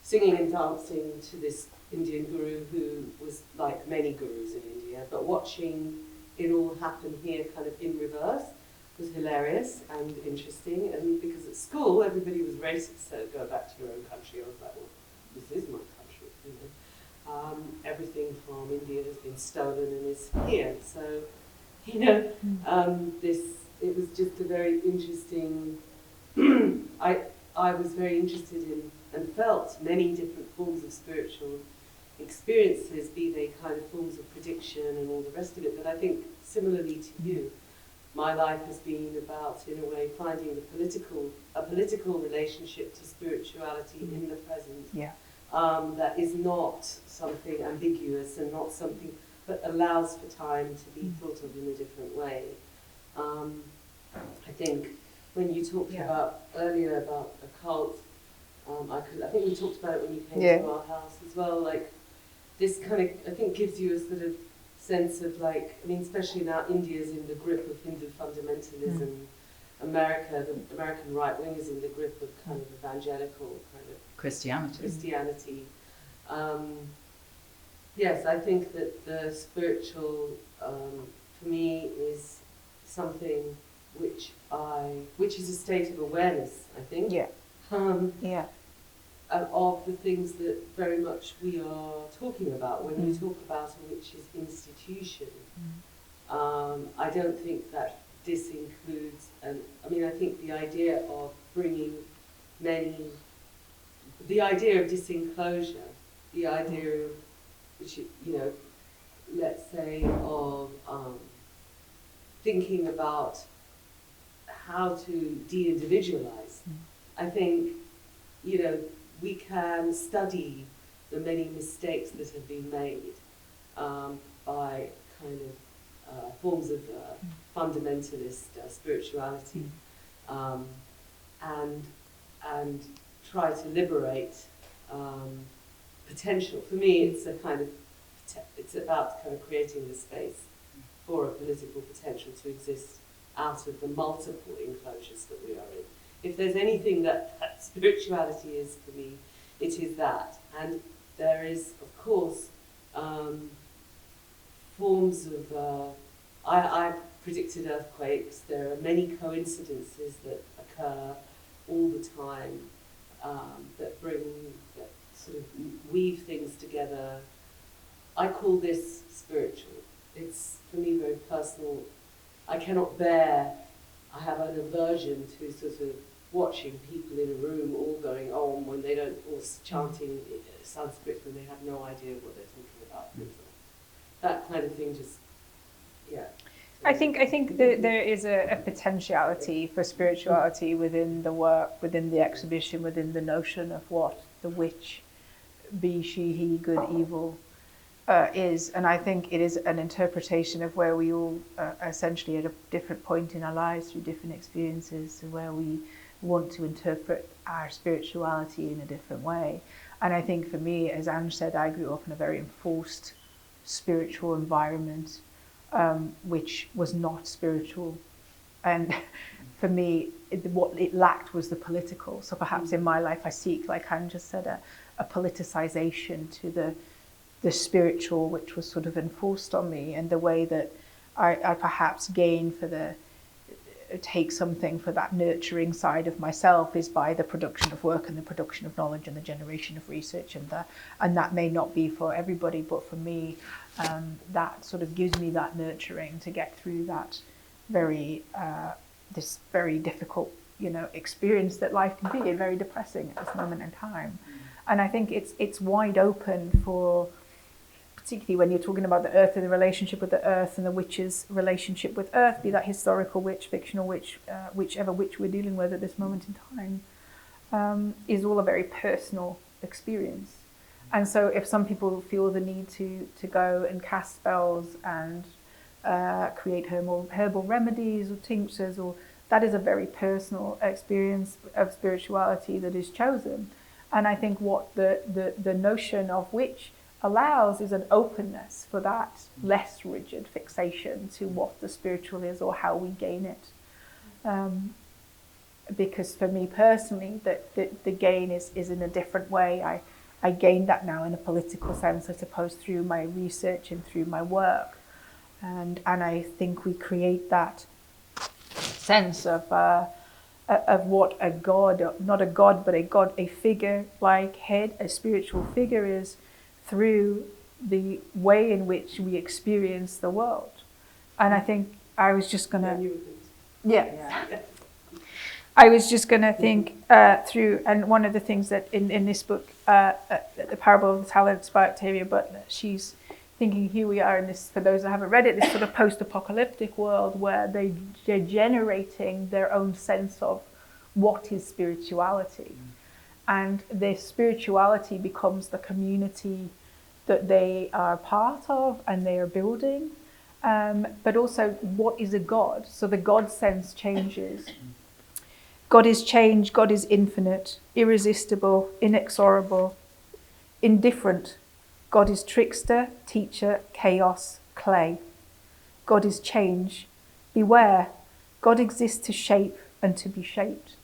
singing and dancing to this Indian guru who was like many gurus in India, but watching it all happen here kind of in reverse was hilarious and interesting. And because at school everybody was racist, so go back to your own country. I was like, well, this is my country, you know. Everything from India has been stolen and is here. So, you know, it was just a very interesting. I was very interested in and felt many different forms of spiritual experiences, be they kind of forms of prediction and all the rest of it. But I think similarly to you, my life has been about, in a way, finding a political relationship to spirituality in the present. Yeah. That is not something ambiguous and not something, but allows for time to be thought of in a different way. I think when you talked about earlier about a cult, I think we talked about it when you came to our house as well. Like this kind of, I think, gives you a sort of sense of like, I mean, especially now India's in the grip of Hindu fundamentalism. The American right wing is in the grip of kind of evangelical kind of Christianity. Yes, I think that the spiritual, for me, is something which is a state of awareness, I think. Of the things that very much we are talking about when we talk about which is institution. I don't think that this includes, I mean, I think the idea of bringing many the idea of disenclosure, the idea of, which, you know, let's say of thinking about how to de-individualize. I think, you know, we can study the many mistakes that have been made by kind of forms of fundamentalist spirituality, and try to liberate potential. For me, it's a kind of it's about kind of creating the space for a political potential to exist out of the multiple enclosures that we are in. If there's anything that spirituality is for me, it is that. And there is, of course, forms of, I predicted earthquakes. There are many coincidences that occur all the time that sort of weave things together. I call this spiritual. It's, for me, very personal. I cannot bear, I have an aversion to sort of watching people in a room all going on when they don't, or chanting Sanskrit when they have no idea what they're talking about. That kind of thing just, yeah. I think that there is a potentiality for spirituality within the work, within the exhibition, within the notion of what the witch, be she, he, good, evil, is. And I think it is an interpretation of where we all essentially at a different point in our lives through different experiences, where we want to interpret our spirituality in a different way. And I think for me, as Ange said, I grew up in a very enforced spiritual environment, which was not spiritual. And for me, what it lacked was the political. So perhaps in my life I seek, like Ange just said, a politicization to the spiritual, which was sort of enforced on me, and the way that I perhaps gain take something for that nurturing side of myself is by the production of work and the production of knowledge and the generation of research, and that may not be for everybody, but for me, that sort of gives me that nurturing to get through that this very difficult, experience that life can be, and very depressing at this moment in time. And I think it's wide open for, particularly when you're talking about the earth and the relationship with the earth and the witch's relationship with earth, be that historical witch, fictional witch, whichever witch we're dealing with at this moment in time, is all a very personal experience. And so if some people feel the need to go and cast spells and create herbal remedies or tinctures, or that is a very personal experience of spirituality that is chosen. And I think what the notion of witch allows is an openness for that less rigid fixation to what the spiritual is or how we gain it. Because for me personally, the gain is in a different way. I gained that now in a political sense, I suppose, through my research and through my work. And I think we create that sense of what a god, not a god, but a figure like head, a spiritual figure is, through the way in which we experience the world. And I think I was just going to... I was just going to think through, and one of the things that in this book, The Parable of the Talents by Octavia Butler, she's thinking here we are in this, for those that haven't read it, this sort of post-apocalyptic world where they're generating their own sense of what is spirituality. And their spirituality becomes the community that they are part of and they are building. But also, what is a god? So the god sense changes. God is change, God is infinite, irresistible, inexorable, indifferent. God is trickster, teacher, chaos, clay. God is change. Beware, God exists to shape and to be shaped.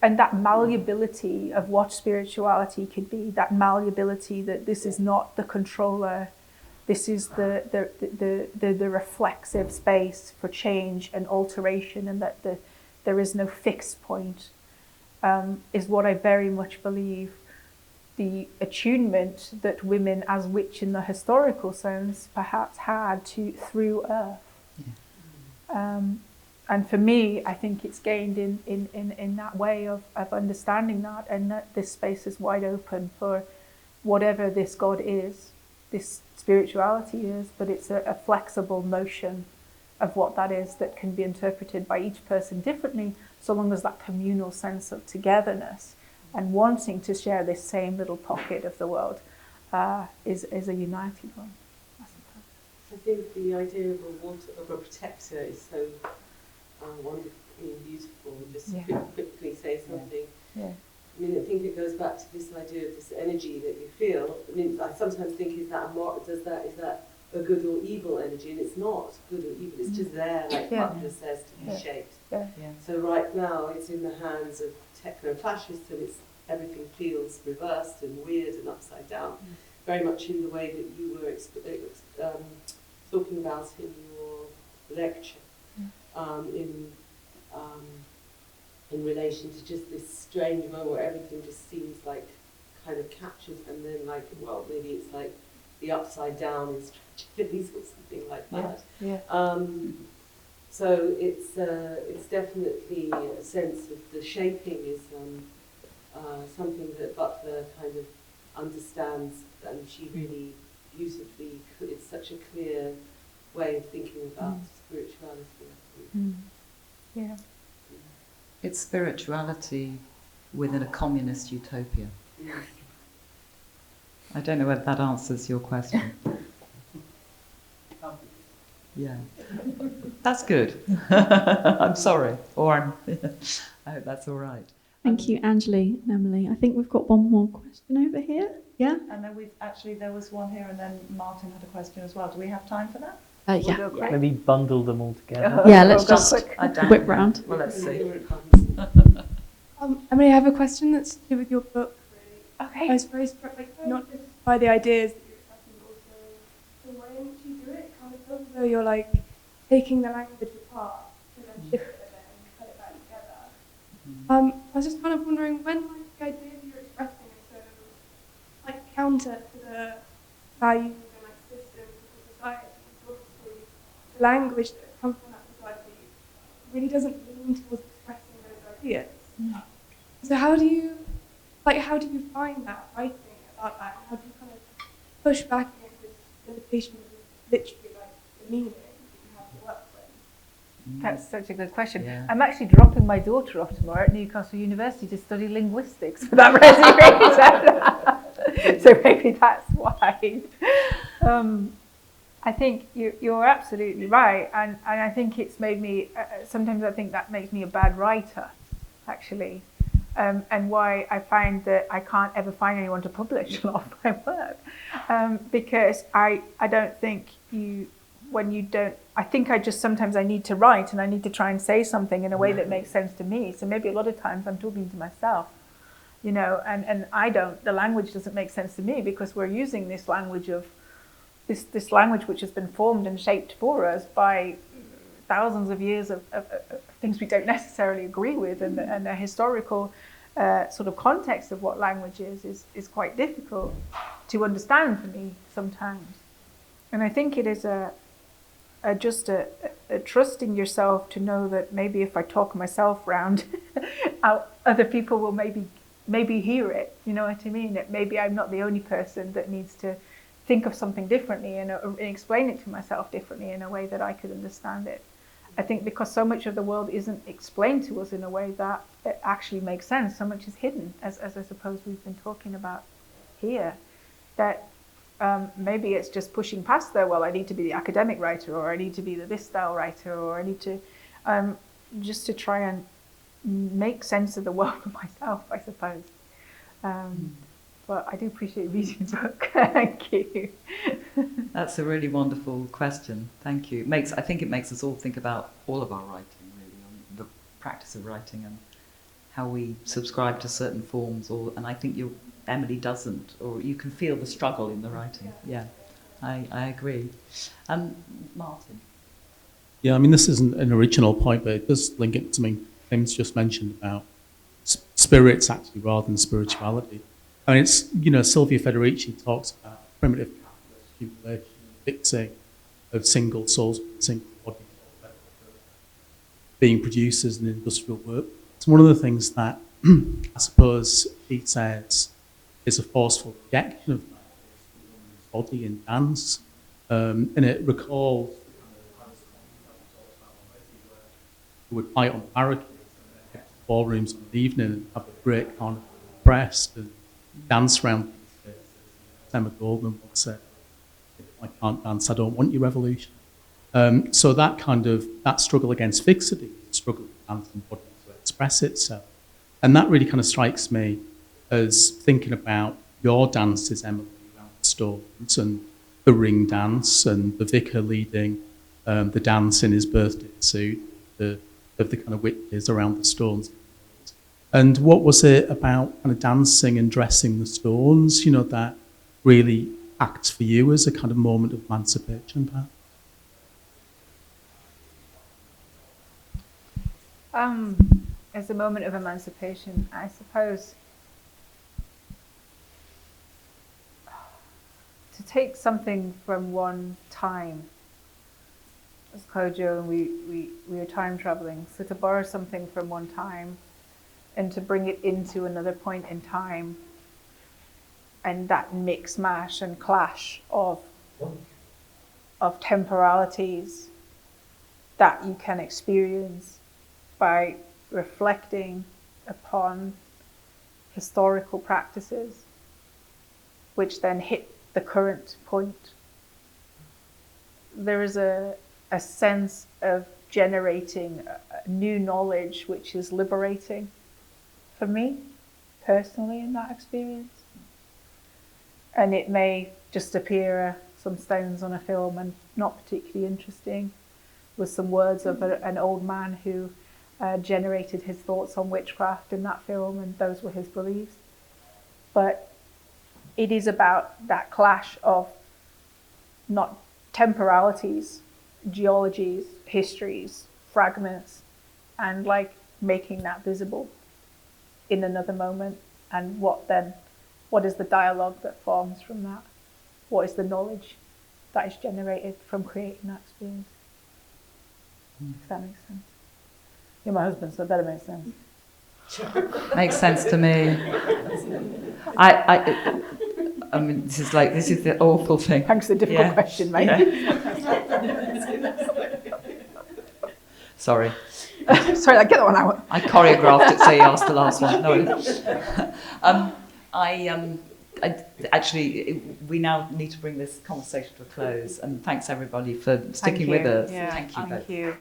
And that malleability of what spirituality could be, that malleability that this is not the controller, this is the reflexive space for change and alteration, and that there is no fixed point, is what I very much believe the attunement that women as witch in the historical sense perhaps had through earth. for me, I think it's gained in that way of understanding that, and that this space is wide open for whatever this God is, this spirituality is, but it's a flexible notion of what that is that can be interpreted by each person differently, so long as that communal sense of togetherness and wanting to share this same little pocket of the world is a united one. I think the idea of a protector is so wonderfully beautiful. Just to quickly say something. Yeah. I mean, I think it goes back to this idea of this energy that you feel. I mean, I sometimes think, is that a good or evil energy? And it's not good or evil. It's just there, like Butler says, to be shaped. Yeah. Yeah. So right now, it's in the hands of techno-fascists, and everything feels reversed and weird and upside down. Very much in the way that you were talking about in your lecture, in relation to just this strange moment where everything just seems like kind of captured, and then like, well, maybe it's like the upside down in Strategies or something like that. Yeah. So it's definitely a sense of the shaping is something that Butler kind of understands, and she really beautifully, it's such a clear way of thinking about spirituality. Yeah. It's spirituality within a communist utopia. I don't know whether that answers your question. Yeah, that's good. I'm sorry, or I hope that's all right. Thank you, Anjali and Emily. I think we've got one more question over here. Yeah? And then there was one here, and then Martin had a question as well. Do we have time for that? Yeah. Maybe bundle them all together. Yeah, let's just whip round. Well, let's see. Emily, I have a question that's to do with your book. Okay. I was very struck, not just by the ideas that you're expressing, but also the way in which you do it. It kind of feels as though you're like taking the language apart and then shift it a bit and put it back together. I was just kind of wondering when the idea that you're expressing is so counter to the values and systems of the society. The language that comes from that society really doesn't lean towards expressing those ideas. So how do you find that writing about that? How do you kind of push back against this limitation of literally the meaning that you have to work with? That's such a good question. Yeah. I'm actually dropping my daughter off tomorrow at Newcastle University to study linguistics for that reason. So maybe that's why. I think you're absolutely right, and I think it's made me. Sometimes I think that makes me a bad writer, actually, and why I find that I can't ever find anyone to publish a lot of my work, because I don't think when you don't. I think sometimes I need to write, and I need to try and say something in a way that makes sense to me. So maybe a lot of times I'm talking to myself, and I don't. The language doesn't make sense to me because we're using this language of. This language which has been formed and shaped for us by thousands of years of things we don't necessarily agree with, and the historical sort of context of what language is quite difficult to understand for me sometimes. And I think it is just a trusting yourself to know that maybe if I talk myself round, other people will maybe hear it. You know what I mean? That maybe I'm not the only person that needs to think of something differently and explain it to myself differently in a way that I could understand it. I think because so much of the world isn't explained to us in a way that it actually makes sense, so much is hidden, as I suppose we've been talking about here, that maybe it's just pushing past there, well, I need to be the academic writer, or I need to be the this style writer, or I need to, just to try and make sense of the world for myself, I suppose. But I do appreciate reading the book. Thank you. That's a really wonderful question. Thank you. I think it makes us all think about all of our writing, really, on the practice of writing and how we subscribe to certain forms. And I think Emily doesn't, or you can feel the struggle in the writing. Yeah, I agree. Martin. Yeah, I mean, this isn't an original point, but it does link it to something Tim's just mentioned about spirits, actually, rather than spirituality. I mean, it's, Sylvia Federici talks about primitive accumulation, fixing of single souls, single body. being producers in industrial work. So one of the things that I suppose he says is a forceful rejection of that body in dance, and it recalls who would fight on barricades, ballrooms in the evening, and have a great carnival press and dance around. Emma Goldman once said, "If I can't dance, I don't want your revolution." So that struggle against fixity, the struggle with dance and body to express itself, and that really kind of strikes me as thinking about your dances, Emily, around the stones and the ring dance and the vicar leading the dance in his birthday suit of the kind of witches around the stones. And what was it about kind of dancing and dressing the stones, that really acts for you as a kind of moment of emancipation, perhaps? As a moment of emancipation, I suppose to take something from one time, as Kodwo and we are time traveling, so to borrow something from one time and to bring it into another point in time, and that mix, mash and clash of temporalities that you can experience by reflecting upon historical practices, which then hit the current point. There is a sense of generating new knowledge which is liberating for me personally in that experience. And it may just appear some stones on a film and not particularly interesting, with some words of an old man who generated his thoughts on witchcraft in that film, and those were his beliefs. But it is about that clash of not temporalities, geologies, histories, fragments, and making that visible in another moment. And what is the dialogue that forms from that? What is the knowledge that is generated from creating that experience? If that makes sense. You're my husband, so that makes sense. Makes sense to me. I mean, this is the awful thing. Thanks for the difficult question, mate. Yeah. Sorry. Sorry, get that one out. I choreographed it, so you asked the last one. No. Actually, we now need to bring this conversation to a close, and thanks everybody for sticking with us. Yeah, Thank you both. Thank you.